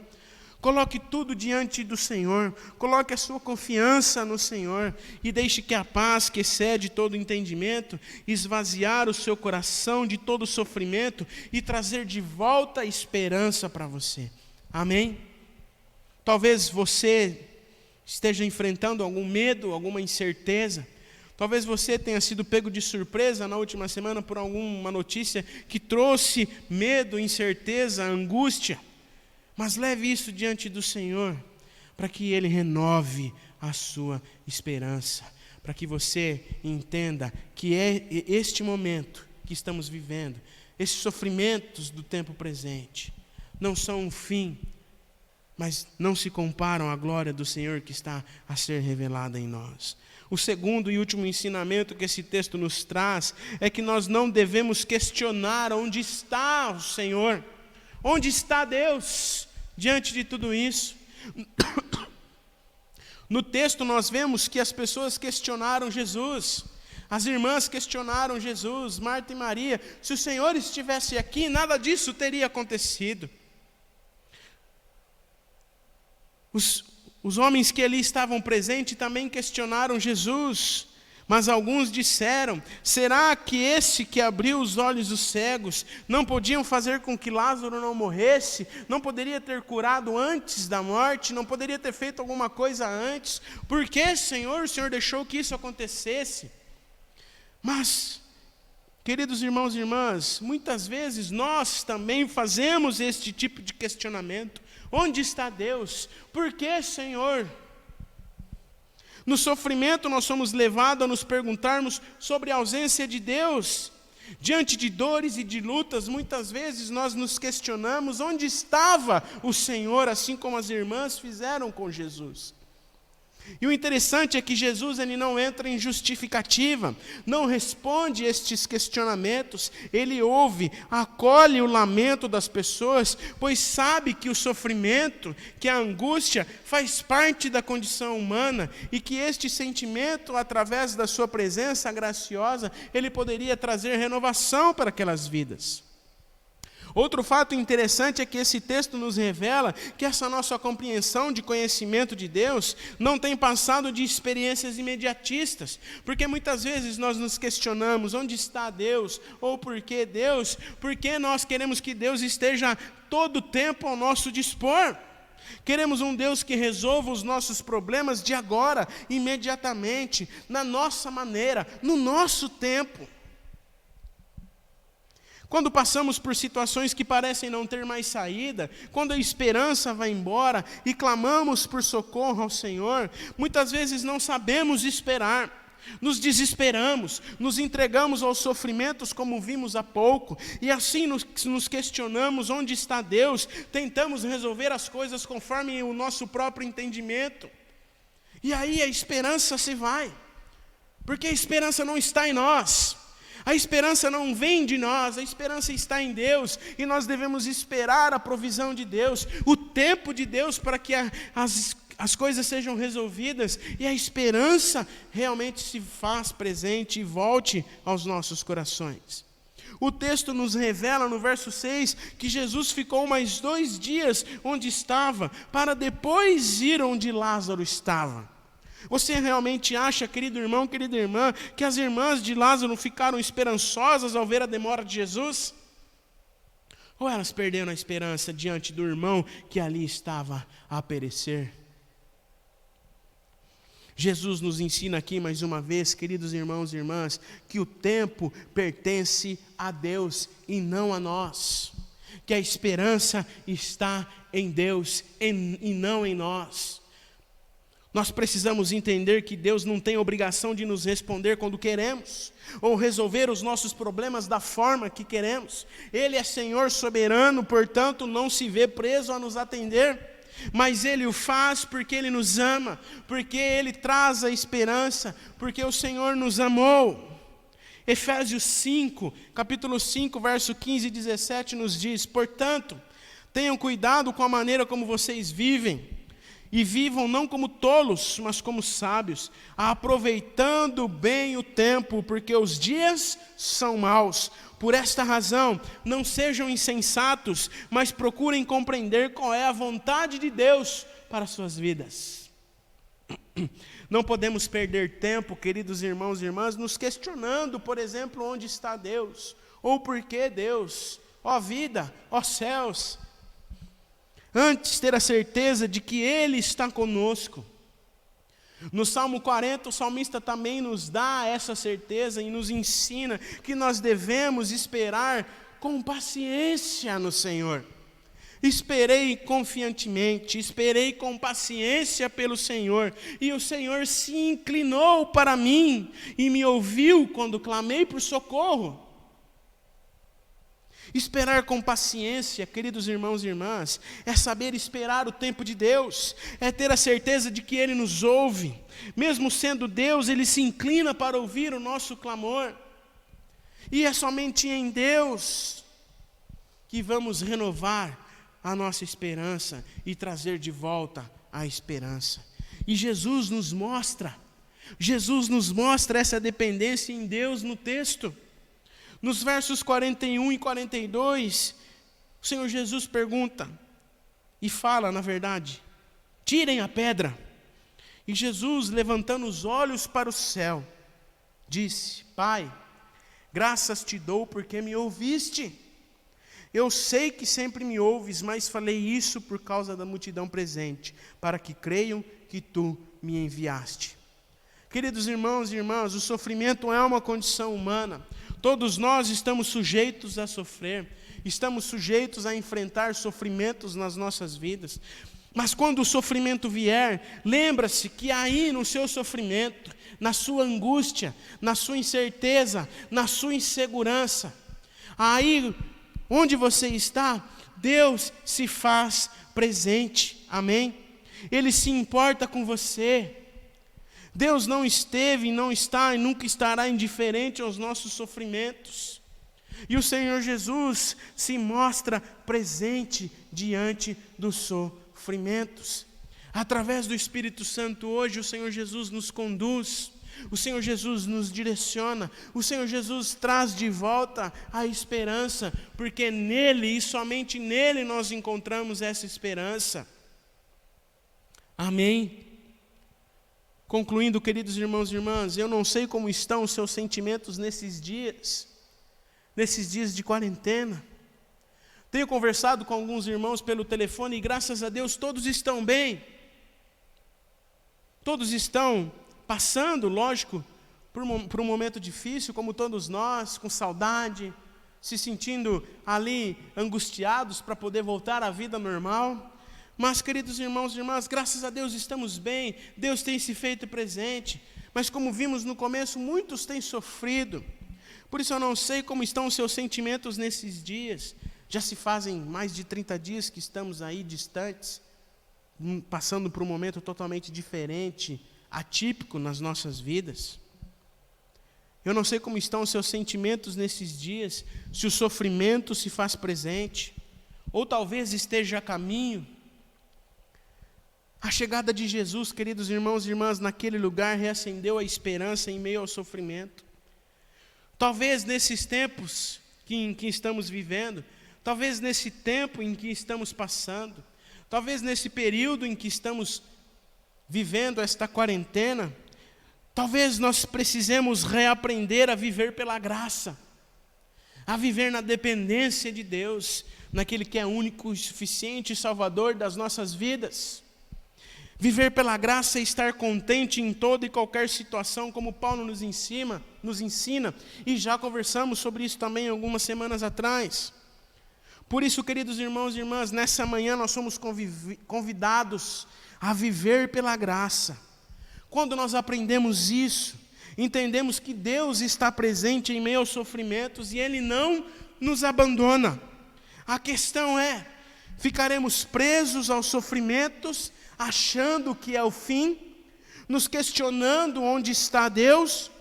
Coloque tudo diante do Senhor, coloque a sua confiança no Senhor e deixe que a paz que excede todo entendimento esvaziar o seu coração de todo sofrimento e trazer de volta a esperança para você. Amém? Talvez você esteja enfrentando algum medo, alguma incerteza. Talvez você tenha sido pego de surpresa na última semana por alguma notícia que trouxe medo, incerteza, angústia. Mas leve isso diante do Senhor, para que Ele renove a sua esperança, para que você entenda que é este momento que estamos vivendo, esses sofrimentos do tempo presente, não são um fim, mas não se comparam à glória do Senhor que está a ser revelada em nós. O segundo e último ensinamento que esse texto nos traz é que nós não devemos questionar onde está o Senhor, onde está Deus diante de tudo isso. No texto nós vemos que as pessoas questionaram Jesus, as irmãs questionaram Jesus, Marta e Maria. Se o Senhor estivesse aqui, nada disso teria acontecido. Os homens que ali estavam presentes também questionaram Jesus, mas alguns disseram: será que esse que abriu os olhos dos cegos não podiam fazer com que Lázaro não morresse? Não poderia ter curado antes da morte? Não poderia ter feito alguma coisa antes? Por que, Senhor, o Senhor deixou que isso acontecesse? Mas, queridos irmãos e irmãs, muitas vezes nós também fazemos este tipo de questionamento. Onde está Deus? Por que, Senhor? No sofrimento nós somos levados a nos perguntarmos sobre a ausência de Deus. Diante de dores e de lutas, muitas vezes nós nos questionamos onde estava o Senhor, assim como as irmãs fizeram com Jesus. E o interessante é que Jesus ele não entra em justificativa, não responde estes questionamentos, ele ouve, acolhe o lamento das pessoas, pois sabe que o sofrimento, que a angústia faz parte da condição humana e que este sentimento, através da sua presença graciosa, ele poderia trazer renovação para aquelas vidas. Outro fato interessante é que esse texto nos revela que essa nossa compreensão de conhecimento de Deus não tem passado de experiências imediatistas, porque muitas vezes nós nos questionamos onde está Deus, ou por que Deus, porque nós queremos que Deus esteja todo o tempo ao nosso dispor. Queremos um Deus que resolva os nossos problemas de agora, imediatamente, na nossa maneira, no nosso tempo. Quando passamos por situações que parecem não ter mais saída, quando a esperança vai embora e clamamos por socorro ao Senhor, muitas vezes não sabemos esperar, nos desesperamos, nos entregamos aos sofrimentos como vimos há pouco, e assim nos questionamos onde está Deus, tentamos resolver as coisas conforme o nosso próprio entendimento, e aí a esperança se vai, porque a esperança não está em nós. A esperança não vem de nós, a esperança está em Deus, e nós devemos esperar a provisão de Deus, o tempo de Deus para que as coisas sejam resolvidas, e a esperança realmente se faz presente e volte aos nossos corações. O texto nos revela no verso 6 que Jesus ficou mais 2 dias onde estava, para depois ir onde Lázaro estava. Você realmente acha, querido irmão, querida irmã, que as irmãs de Lázaro ficaram esperançosas ao ver a demora de Jesus? Ou elas perderam a esperança diante do irmão que ali estava a perecer? Jesus nos ensina aqui mais uma vez, queridos irmãos e irmãs, que o tempo pertence a Deus e não a nós. Que a esperança está em Deus e não em nós. Nós precisamos entender que Deus não tem obrigação de nos responder quando queremos, ou resolver os nossos problemas da forma que queremos. Ele é Senhor soberano, portanto não se vê preso a nos atender, mas Ele o faz porque Ele nos ama, porque Ele traz a esperança, porque o Senhor nos amou. Efésios 5, capítulo 5, verso 15 e 17 nos diz: portanto, tenham cuidado com a maneira como vocês vivem, e vivam não como tolos, mas como sábios, aproveitando bem o tempo, porque os dias são maus. Por esta razão, não sejam insensatos, mas procurem compreender qual é a vontade de Deus para as suas vidas. Não podemos perder tempo, queridos irmãos e irmãs, nos questionando, por exemplo, onde está Deus, ou por que Deus, ó vida, ó céus. Antes, ter a certeza de que Ele está conosco. No Salmo 40, o salmista também nos dá essa certeza e nos ensina que nós devemos esperar com paciência no Senhor. Esperei confiantemente, esperei com paciência pelo Senhor, e o Senhor se inclinou para mim e me ouviu quando clamei por socorro. Esperar com paciência, queridos irmãos e irmãs, é saber esperar o tempo de Deus, é ter a certeza de que Ele nos ouve. Mesmo sendo Deus, Ele se inclina para ouvir o nosso clamor. E é somente em Deus que vamos renovar a nossa esperança e trazer de volta a esperança. E Jesus nos mostra essa dependência em Deus no texto. Nos versos 41 e 42, o Senhor Jesus pergunta, e fala, na verdade, tirem a pedra. E Jesus, levantando os olhos para o céu, disse, Pai, graças te dou porque me ouviste. Eu sei que sempre me ouves, mas falei isso por causa da multidão presente, para que creiam que tu me enviaste. Queridos irmãos e irmãs, o sofrimento é uma condição humana. Todos nós estamos sujeitos a sofrer, estamos sujeitos a enfrentar sofrimentos nas nossas vidas. Mas quando o sofrimento vier, lembra-se que aí no seu sofrimento, na sua angústia, na sua incerteza, na sua insegurança, aí onde você está, Deus se faz presente, amém? Ele se importa com você. Deus não esteve, não está e nunca estará indiferente aos nossos sofrimentos. E o Senhor Jesus se mostra presente diante dos sofrimentos. Através do Espírito Santo hoje o Senhor Jesus nos conduz, o Senhor Jesus nos direciona, o Senhor Jesus traz de volta a esperança, porque nele e somente nele nós encontramos essa esperança. Amém? Concluindo, queridos irmãos e irmãs, eu não sei como estão os seus sentimentos nesses dias de quarentena. Tenho conversado com alguns irmãos pelo telefone e graças a Deus todos estão bem. Todos estão passando, lógico, por um momento difícil, como todos nós, com saudade, se sentindo ali angustiados para poder voltar à vida normal. Mas, queridos irmãos e irmãs, graças a Deus estamos bem, Deus tem se feito presente, mas como vimos no começo, muitos têm sofrido. Por isso eu não sei como estão os seus sentimentos nesses dias. Já se fazem mais de 30 dias que estamos aí distantes, passando por um momento totalmente diferente, atípico nas nossas vidas. Eu não sei como estão os seus sentimentos nesses dias, se o sofrimento se faz presente, ou talvez esteja a caminho. A chegada de Jesus, queridos irmãos e irmãs, naquele lugar reacendeu a esperança em meio ao sofrimento. Talvez nesses tempos em que estamos vivendo, talvez nesse tempo em que estamos passando, talvez nesse período em que estamos vivendo esta quarentena, talvez nós precisemos reaprender a viver pela graça, a viver na dependência de Deus, naquele que é único e suficiente Salvador das nossas vidas. Viver pela graça e estar contente em toda e qualquer situação, como Paulo nos ensina, e já conversamos sobre isso também algumas semanas atrás. Por isso, queridos irmãos e irmãs, nessa manhã nós somos convidados a viver pela graça. Quando nós aprendemos isso, entendemos que Deus está presente em meio aos sofrimentos e Ele não nos abandona. A questão é, ficaremos presos aos sofrimentos, achando que é o fim, nos questionando onde está Deus,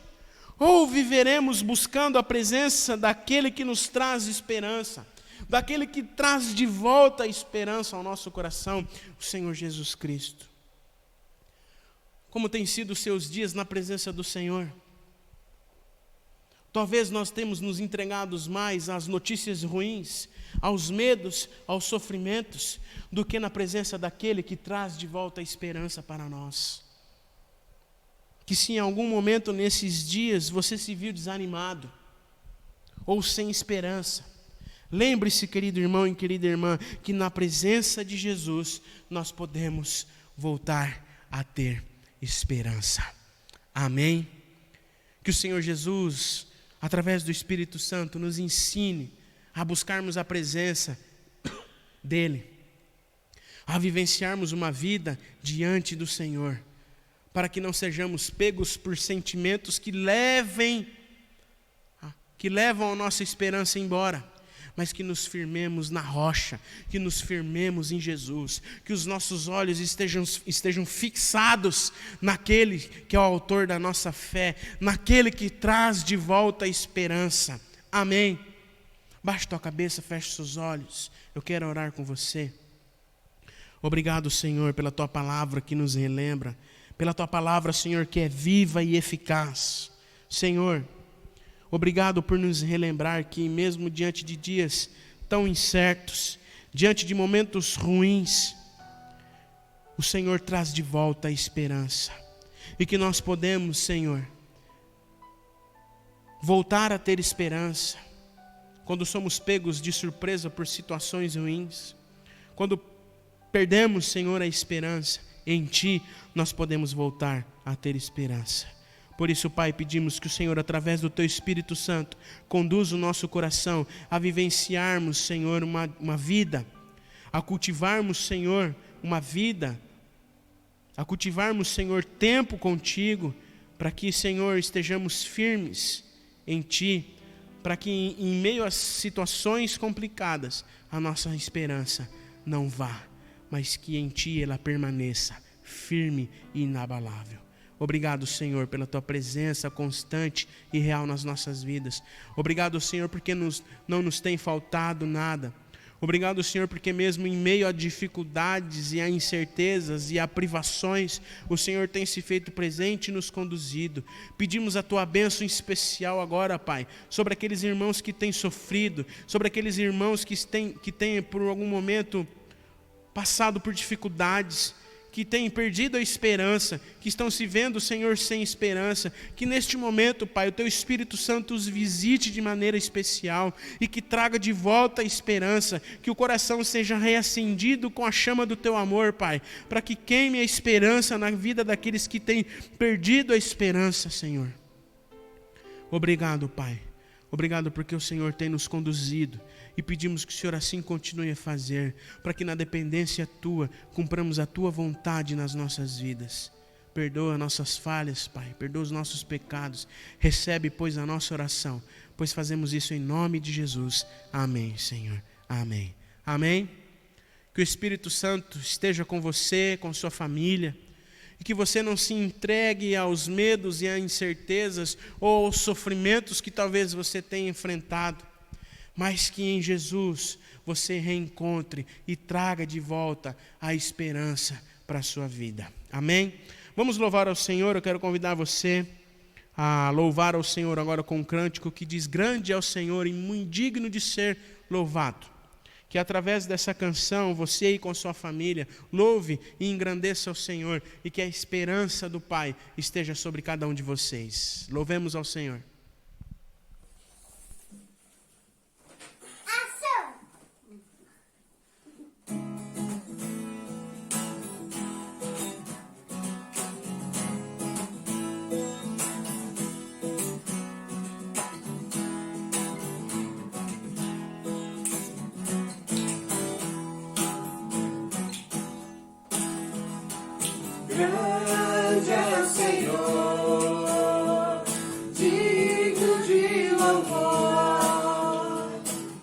ou viveremos buscando a presença daquele que nos traz esperança, daquele que traz de volta a esperança ao nosso coração, o Senhor Jesus Cristo. Como têm sido os seus dias na presença do Senhor? Talvez nós temos nos entregado mais às notícias ruins, aos medos, aos sofrimentos, do que na presença daquele que traz de volta a esperança para nós. Que se em algum momento nesses dias você se viu desanimado, ou sem esperança, lembre-se, querido irmão e querida irmã, que na presença de Jesus nós podemos voltar a ter esperança. Amém? Que o Senhor Jesus, através do Espírito Santo, nos ensine a buscarmos a presença dEle, a vivenciarmos uma vida diante do Senhor, para que não sejamos pegos por sentimentos que levam a nossa esperança embora, mas que nos firmemos na rocha, que nos firmemos em Jesus, que os nossos olhos estejam fixados naquele que é o autor da nossa fé, naquele que traz de volta a esperança. Amém? Baixe tua cabeça, feche seus olhos, eu quero orar com você. Obrigado, Senhor, pela tua palavra que nos relembra, pela tua palavra, Senhor, que é viva e eficaz. Senhor, obrigado por nos relembrar que mesmo diante de dias tão incertos, diante de momentos ruins, o Senhor traz de volta a esperança. E que nós podemos, Senhor, voltar a ter esperança quando somos pegos de surpresa por situações ruins. Quando perdemos, Senhor, a esperança, em Ti nós podemos voltar a ter esperança. Por isso, Pai, pedimos que o Senhor, através do Teu Espírito Santo, conduza o nosso coração a vivenciarmos, Senhor, uma vida, a cultivarmos, Senhor, uma vida, a cultivarmos, Senhor, tempo contigo, para que, Senhor, estejamos firmes em Ti, para que em meio às situações complicadas, a nossa esperança não vá, mas que em Ti ela permaneça firme e inabalável. Obrigado, Senhor, pela Tua presença constante e real nas nossas vidas. Obrigado, Senhor, porque não nos tem faltado nada. Obrigado, Senhor, porque mesmo em meio a dificuldades e a incertezas e a privações, o Senhor tem se feito presente e nos conduzido. Pedimos a Tua bênção especial agora, Pai, sobre aqueles irmãos que têm sofrido, sobre aqueles irmãos que têm por algum momento passado por dificuldades, que têm perdido a esperança, que estão se vendo, Senhor, sem esperança, que neste momento, Pai, o Teu Espírito Santo os visite de maneira especial e que traga de volta a esperança, que o coração seja reacendido com a chama do Teu amor, Pai, para que queime a esperança na vida daqueles que têm perdido a esperança, Senhor. Obrigado, Pai. Obrigado porque o Senhor tem nos conduzido e pedimos que o Senhor assim continue a fazer, para que na dependência Tua, cumpramos a Tua vontade nas nossas vidas. Perdoa nossas falhas, Pai, perdoa os nossos pecados, recebe, pois, a nossa oração, pois fazemos isso em nome de Jesus. Amém, Senhor. Amém. Amém. Que o Espírito Santo esteja com você, com sua família, e que você não se entregue aos medos e às incertezas ou aos sofrimentos que talvez você tenha enfrentado, mas que em Jesus você reencontre e traga de volta a esperança para a sua vida. Amém? Vamos louvar ao Senhor. Eu quero convidar você a louvar ao Senhor agora com um cântico que diz: grande é o Senhor e muito digno de ser louvado. Que através dessa canção, você aí com sua família, louve e engrandeça ao Senhor, e que a esperança do Pai esteja sobre cada um de vocês. Louvemos ao Senhor. Grande é o Senhor, digno de louvor.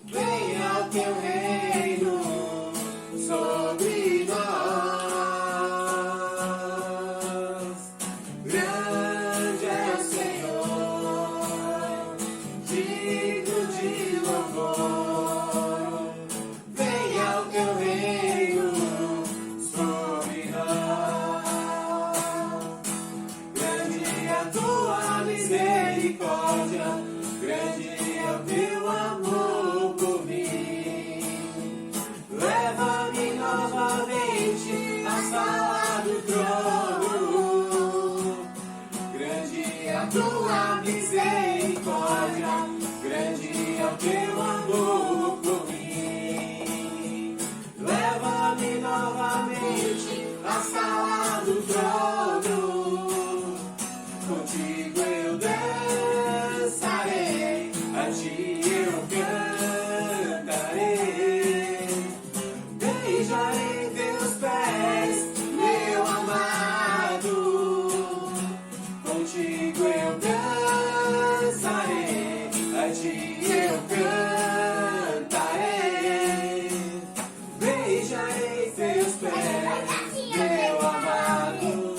Venha o teu reino sobre nós. Grande é o Senhor, digno de louvor. Venha o teu reino sobre nós. Grande teu amor por mim. Leva-me novamente à sala do trono. Contigo eu dançarei, a ti eu cantarei. Beijarei teus pés, meu amado. Contigo eu dançarei, a ti eu cantarei. Beijarei teus pés, meu amado.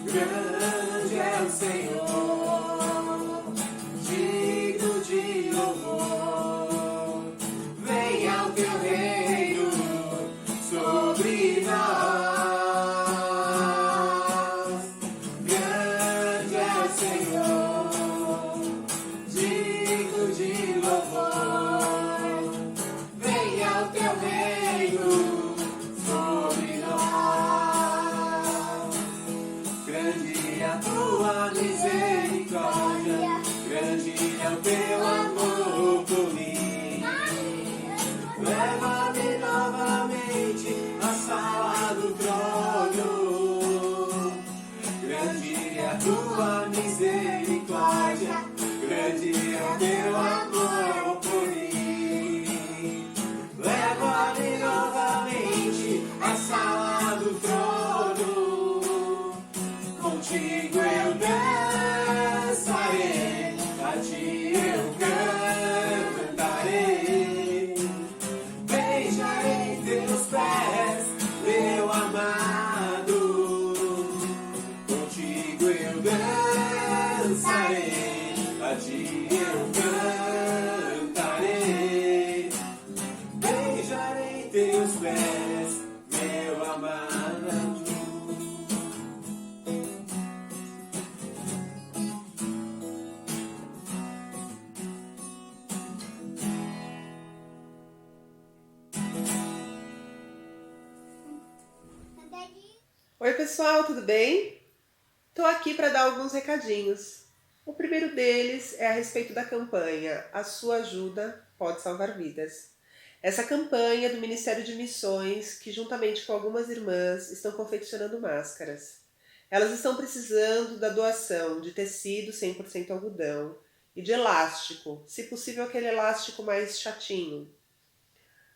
Grande é o Senhor, digno de louvor. Venha o teu reino sobre nós. Grande é o Senhor, digno de louvor. Venha o teu reino sobre nós. Grande é a tua misericórdia, grande é o teu amor por mim. Leva-me novamente à sala do trono. Grande é a tua misericórdia, grande é o teu amor por mim. Leva-me novamente à sala do trono. Contigo eu dançarei, a ti eu cantarei. Beijarei teus pés, meu amado. Contigo eu dançarei, a ti eu cantarei. Beijarei teus pés, meu amado. Oi pessoal, tudo bem? Estou aqui para dar alguns recadinhos. O primeiro deles é a respeito da campanha A Sua Ajuda Pode Salvar Vidas. Essa campanha do Ministério de Missões, que juntamente com algumas irmãs estão confeccionando máscaras. Elas estão precisando da doação de tecido 100% algodão e de elástico, se possível aquele elástico mais chatinho.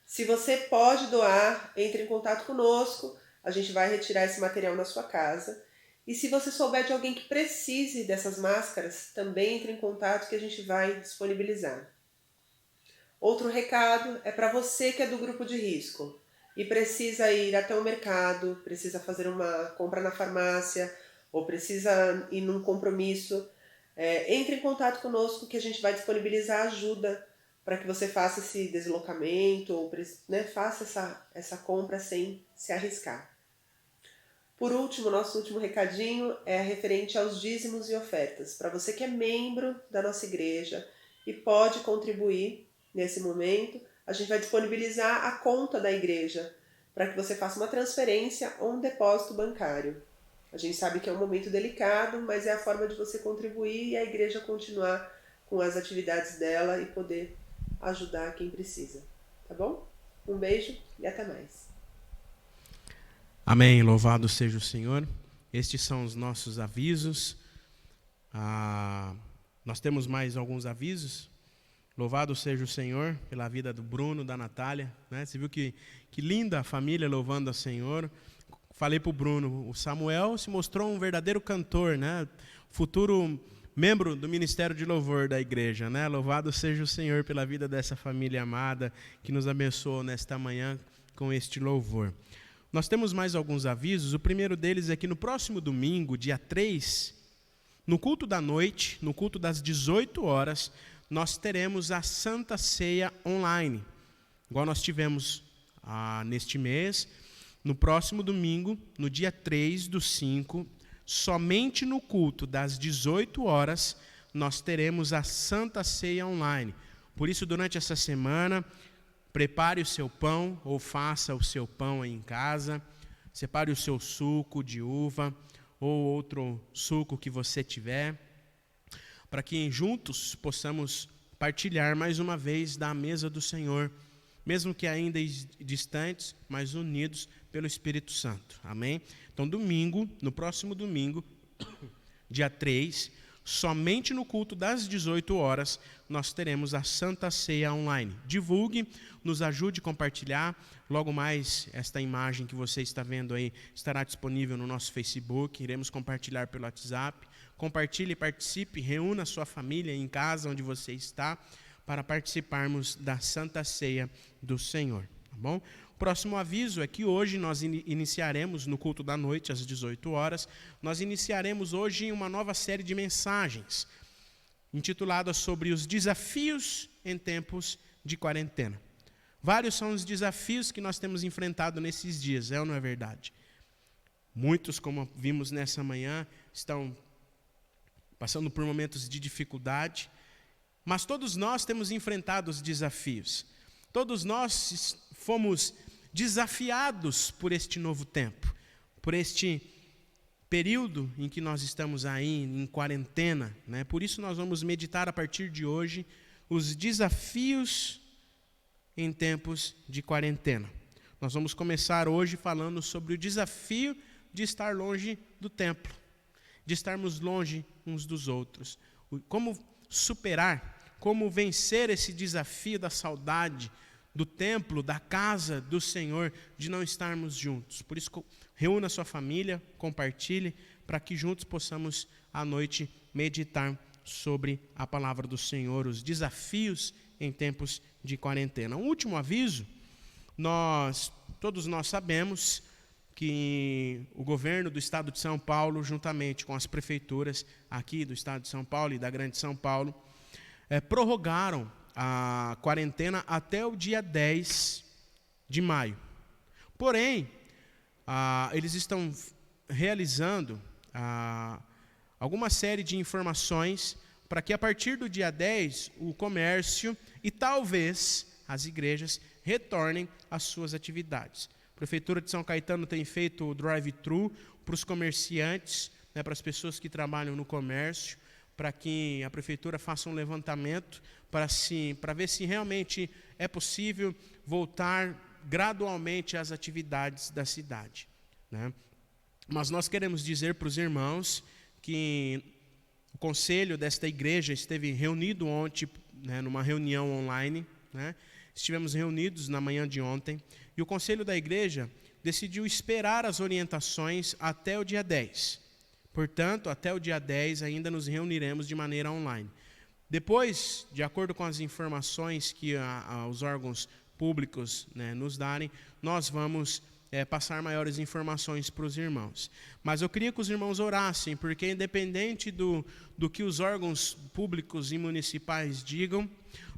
Se você pode doar, entre em contato conosco. A gente vai retirar esse material na sua casa. E se você souber de alguém que precise dessas máscaras, também entre em contato que a gente vai disponibilizar. Outro recado é para você que é do grupo de risco e precisa ir até o mercado, precisa fazer uma compra na farmácia ou precisa ir num compromisso. Entre em contato conosco que a gente vai disponibilizar ajuda para que você faça esse deslocamento ou faça essa compra sem se arriscar. Por último, nosso último recadinho é referente aos dízimos e ofertas. Para você que é membro da nossa igreja e pode contribuir nesse momento, a gente vai disponibilizar a conta da igreja para que você faça uma transferência ou um depósito bancário. A gente sabe que é um momento delicado, mas é a forma de você contribuir e a igreja continuar com as atividades dela e poder ajudar quem precisa. Tá bom? Um beijo e até mais. Amém, louvado seja o Senhor. Estes são os nossos avisos. Nós temos mais alguns avisos. Louvado seja o Senhor pela vida do Bruno, da Natália, né? Você viu que linda a família louvando ao Senhor. Falei para o Bruno, o Samuel se mostrou um verdadeiro cantor, né? Futuro membro do Ministério de Louvor da igreja, né? Louvado seja o Senhor pela vida dessa família amada que nos abençoou nesta manhã com este louvor. Nós temos mais alguns avisos. O primeiro deles é que no próximo domingo, dia 3, no culto da noite, no culto das 18 horas, nós teremos a Santa Ceia online, igual nós tivemos neste mês. No próximo domingo, no dia 3/5, somente no culto das 18 horas, nós teremos a Santa Ceia online. Por isso, durante essa semana, prepare o seu pão ou faça o seu pão aí em casa. Separe o seu suco de uva ou outro suco que você tiver, para que juntos possamos partilhar mais uma vez da mesa do Senhor, mesmo que ainda distantes, mas unidos pelo Espírito Santo. Amém? Então, no próximo domingo, dia 3, somente no culto das 18 horas, nós teremos a Santa Ceia online. Divulgue, nos ajude a compartilhar. Logo mais, esta imagem que você está vendo aí estará disponível no nosso Facebook. Iremos compartilhar pelo WhatsApp. Compartilhe, participe, reúna a sua família em casa onde você está para participarmos da Santa Ceia do Senhor. Tá bom? O próximo aviso é que hoje nós iniciaremos, no culto da noite, às 18 horas, nós iniciaremos hoje uma nova série de mensagens, intitulada sobre os desafios em tempos de quarentena. Vários são os desafios que nós temos enfrentado nesses dias, é ou não é verdade? Muitos, como vimos nessa manhã, estão passando por momentos de dificuldade, mas todos nós temos enfrentado os desafios. Todos nós fomos desafiados por este novo tempo, por este período em que nós estamos aí em quarentena, né? Por isso nós vamos meditar a partir de hoje os desafios em tempos de quarentena. Nós vamos começar hoje falando sobre o desafio de estar longe do templo, de estarmos longe uns dos outros. Como superar, como vencer esse desafio da saudade do templo, da casa do Senhor, de não estarmos juntos. Por isso, reúna a sua família, compartilhe, para que juntos possamos, à noite, meditar sobre a palavra do Senhor, os desafios em tempos de quarentena. Um último aviso, todos nós sabemos que o governo do estado de São Paulo, juntamente com as prefeituras aqui do estado de São Paulo e da Grande São Paulo, prorrogaram a quarentena até o dia 10 de maio. Porém, eles estão realizando alguma série de informações para que a partir do dia 10 o comércio e talvez as igrejas retornem às suas atividades. A Prefeitura de São Caetano tem feito o drive-thru para os comerciantes, né, para as pessoas que trabalham no comércio, para que a Prefeitura faça um levantamento para ver se realmente é possível voltar gradualmente às atividades da cidade, né? Mas nós queremos dizer para os irmãos que o conselho desta igreja esteve reunido ontem, né, numa reunião online, né? Estivemos reunidos na manhã de ontem, e o conselho da igreja decidiu esperar as orientações até o dia 10. Portanto, até o dia 10 ainda nos reuniremos de maneira online. Depois, de acordo com as informações que os órgãos públicos, né, nos darem, nós vamos passar maiores informações para os irmãos. Mas eu queria que os irmãos orassem, porque independente do que os órgãos públicos e municipais digam,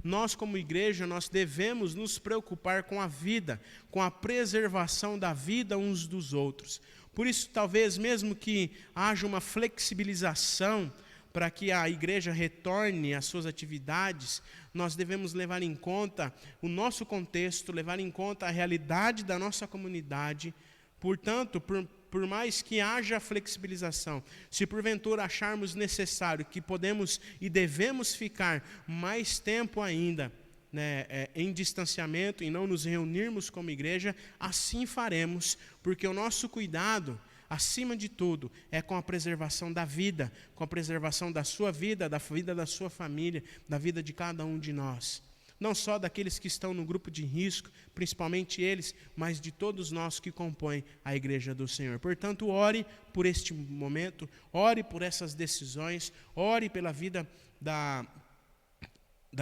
nós como igreja, nós devemos nos preocupar com a vida, com a preservação da vida uns dos outros. Por isso, talvez mesmo que haja uma flexibilização para que a igreja retorne às suas atividades, nós devemos levar em conta o nosso contexto, levar em conta a realidade da nossa comunidade. Portanto, por mais que haja flexibilização, se porventura acharmos necessário que podemos e devemos ficar mais tempo ainda, né, em distanciamento e não nos reunirmos como igreja, assim faremos, porque o nosso cuidado, acima de tudo, é com a preservação da vida, com a preservação da sua vida, da vida da sua família, da vida de cada um de nós. Não só daqueles que estão no grupo de risco, principalmente eles, mas de todos nós que compõem a igreja do Senhor. Portanto, ore por este momento, ore por essas decisões, ore pela vida da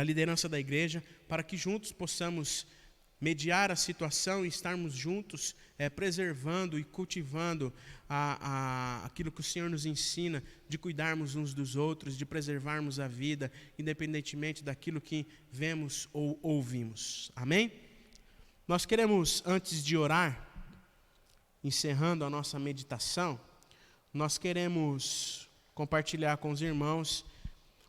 liderança da igreja, para que juntos possamos mediar a situação e estarmos juntos, preservando e cultivando aquilo que o Senhor nos ensina, de cuidarmos uns dos outros, de preservarmos a vida, independentemente daquilo que vemos ou ouvimos. Amém? Nós queremos, antes de orar, encerrando a nossa meditação, nós queremos compartilhar com os irmãos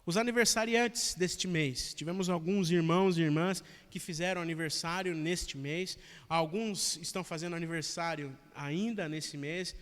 Os aniversariantes deste mês. Tivemos alguns irmãos e irmãs que fizeram aniversário neste mês. Alguns estão fazendo aniversário ainda nesse mês.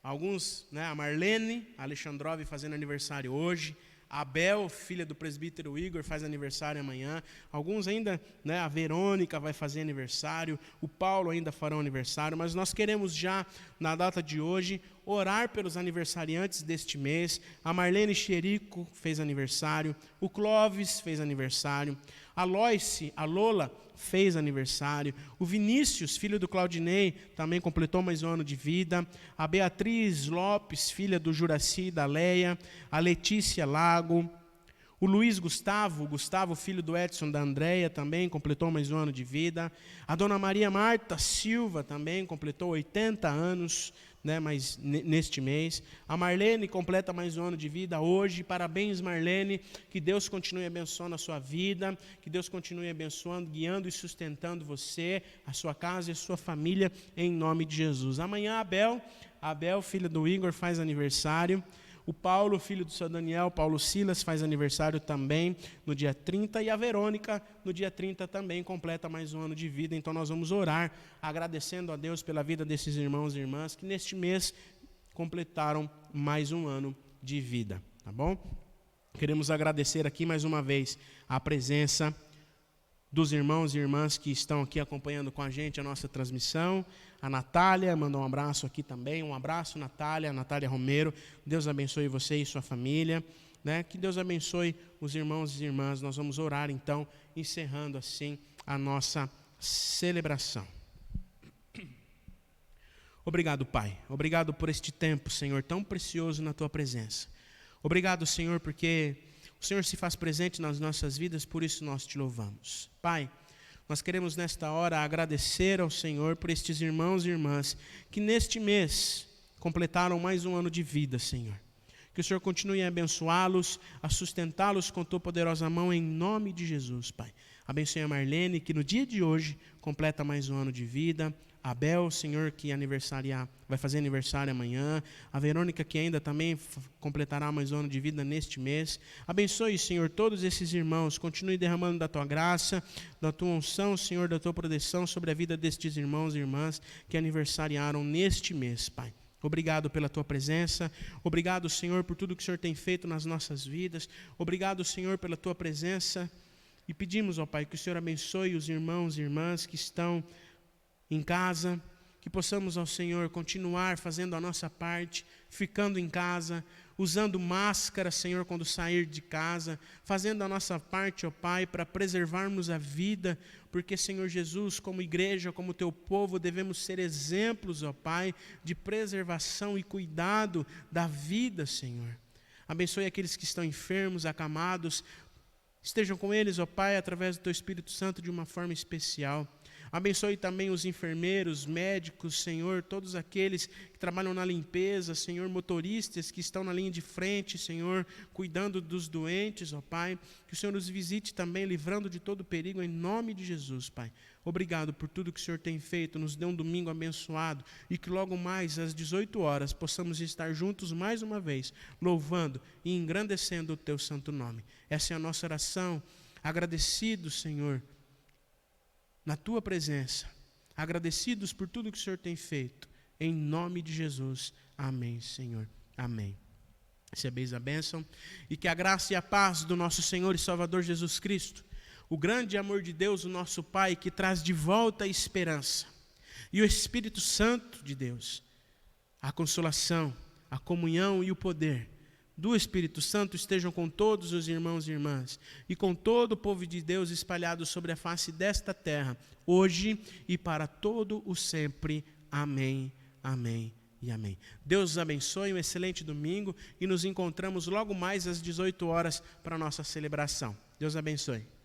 Alguns, a Marlene Alexandrov fazendo aniversário hoje. A Abel, filha do presbítero Igor, faz aniversário amanhã. Alguns ainda, a Verônica vai fazer aniversário. O Paulo ainda fará aniversário. Mas nós queremos já, na data de hoje, orar pelos aniversariantes deste mês. A Marlene Xerico fez aniversário. O Clóvis fez aniversário. A Loice, a Lola, fez aniversário. O Vinícius, filho do Claudinei, também completou mais um ano de vida. A Beatriz Lopes, filha do Juraci e da Leia. A Letícia Lago. O Luiz Gustavo, filho do Edson da Andréia, também completou mais um ano de vida. A Dona Maria Marta Silva também completou 80 anos, mas neste mês. A Marlene completa mais um ano de vida hoje. Parabéns, Marlene. Que Deus continue abençoando a sua vida. Que Deus continue abençoando, guiando e sustentando você, a sua casa e a sua família, em nome de Jesus. Amanhã, a Abel, filha do Igor, faz aniversário. O Paulo, filho do seu Daniel, Paulo Silas, faz aniversário também no dia 30. E a Verônica, no dia 30, também completa mais um ano de vida. Então nós vamos orar, agradecendo a Deus pela vida desses irmãos e irmãs que neste mês completaram mais um ano de vida. Tá bom? Queremos agradecer aqui mais uma vez a presença dos irmãos e irmãs que estão aqui acompanhando com a gente a nossa transmissão. A Natália mandou um abraço aqui também. Um abraço, Natália Romero. Deus abençoe você e sua família. Que Deus abençoe os irmãos e irmãs. Nós vamos orar então, encerrando assim a nossa celebração. Obrigado, Pai. Obrigado por este tempo, Senhor, tão precioso na Tua presença. Obrigado, Senhor, porque o Senhor se faz presente nas nossas vidas, por isso nós te louvamos. Pai, nós queremos nesta hora agradecer ao Senhor por estes irmãos e irmãs que neste mês completaram mais um ano de vida, Senhor. Que o Senhor continue a abençoá-los, a sustentá-los com tua poderosa mão, em nome de Jesus, Pai. Abençoe a Marlene, que no dia de hoje completa mais um ano de vida. A Abel, Senhor, que vai fazer aniversário amanhã. A Verônica, que ainda também completará mais um ano de vida neste mês. Abençoe, Senhor, todos esses irmãos. Continue derramando da Tua graça, da Tua unção, Senhor, da Tua proteção sobre a vida destes irmãos e irmãs que aniversariaram neste mês, Pai. Obrigado pela Tua presença. Obrigado, Senhor, por tudo que o Senhor tem feito nas nossas vidas. Obrigado, Senhor, pela Tua presença. E pedimos, ó Pai, que o Senhor abençoe os irmãos e irmãs que estão em casa, que possamos, ó Senhor, continuar fazendo a nossa parte, ficando em casa, usando máscara, Senhor, quando sair de casa, fazendo a nossa parte, ó Pai, para preservarmos a vida, porque, Senhor Jesus, como igreja, como Teu povo, devemos ser exemplos, ó Pai, de preservação e cuidado da vida, Senhor. Abençoe aqueles que estão enfermos, acamados, estejam com eles, ó Pai, através do Teu Espírito Santo de uma forma especial. Abençoe também os enfermeiros, médicos, Senhor, todos aqueles que trabalham na limpeza, Senhor, motoristas que estão na linha de frente, Senhor, cuidando dos doentes, ó Pai. Que o Senhor nos visite também, livrando de todo perigo, em nome de Jesus, Pai. Obrigado por tudo que o Senhor tem feito, nos dê um domingo abençoado e que logo mais, às 18 horas, possamos estar juntos mais uma vez, louvando e engrandecendo o Teu santo nome. Essa é a nossa oração, agradecidos, Senhor, na Tua presença, agradecidos por tudo que o Senhor tem feito, em nome de Jesus, amém, Senhor, amém. Recebeis a bênção, e que a graça e a paz do nosso Senhor e Salvador Jesus Cristo, o grande amor de Deus, o nosso Pai, que traz de volta a esperança, e o Espírito Santo de Deus, a consolação, a comunhão e o poder do Espírito Santo estejam com todos os irmãos e irmãs e com todo o povo de Deus espalhado sobre a face desta terra, hoje e para todo o sempre. Amém, amém e amém. Deus os abençoe, um excelente domingo e nos encontramos logo mais às 18 horas para a nossa celebração. Deus abençoe.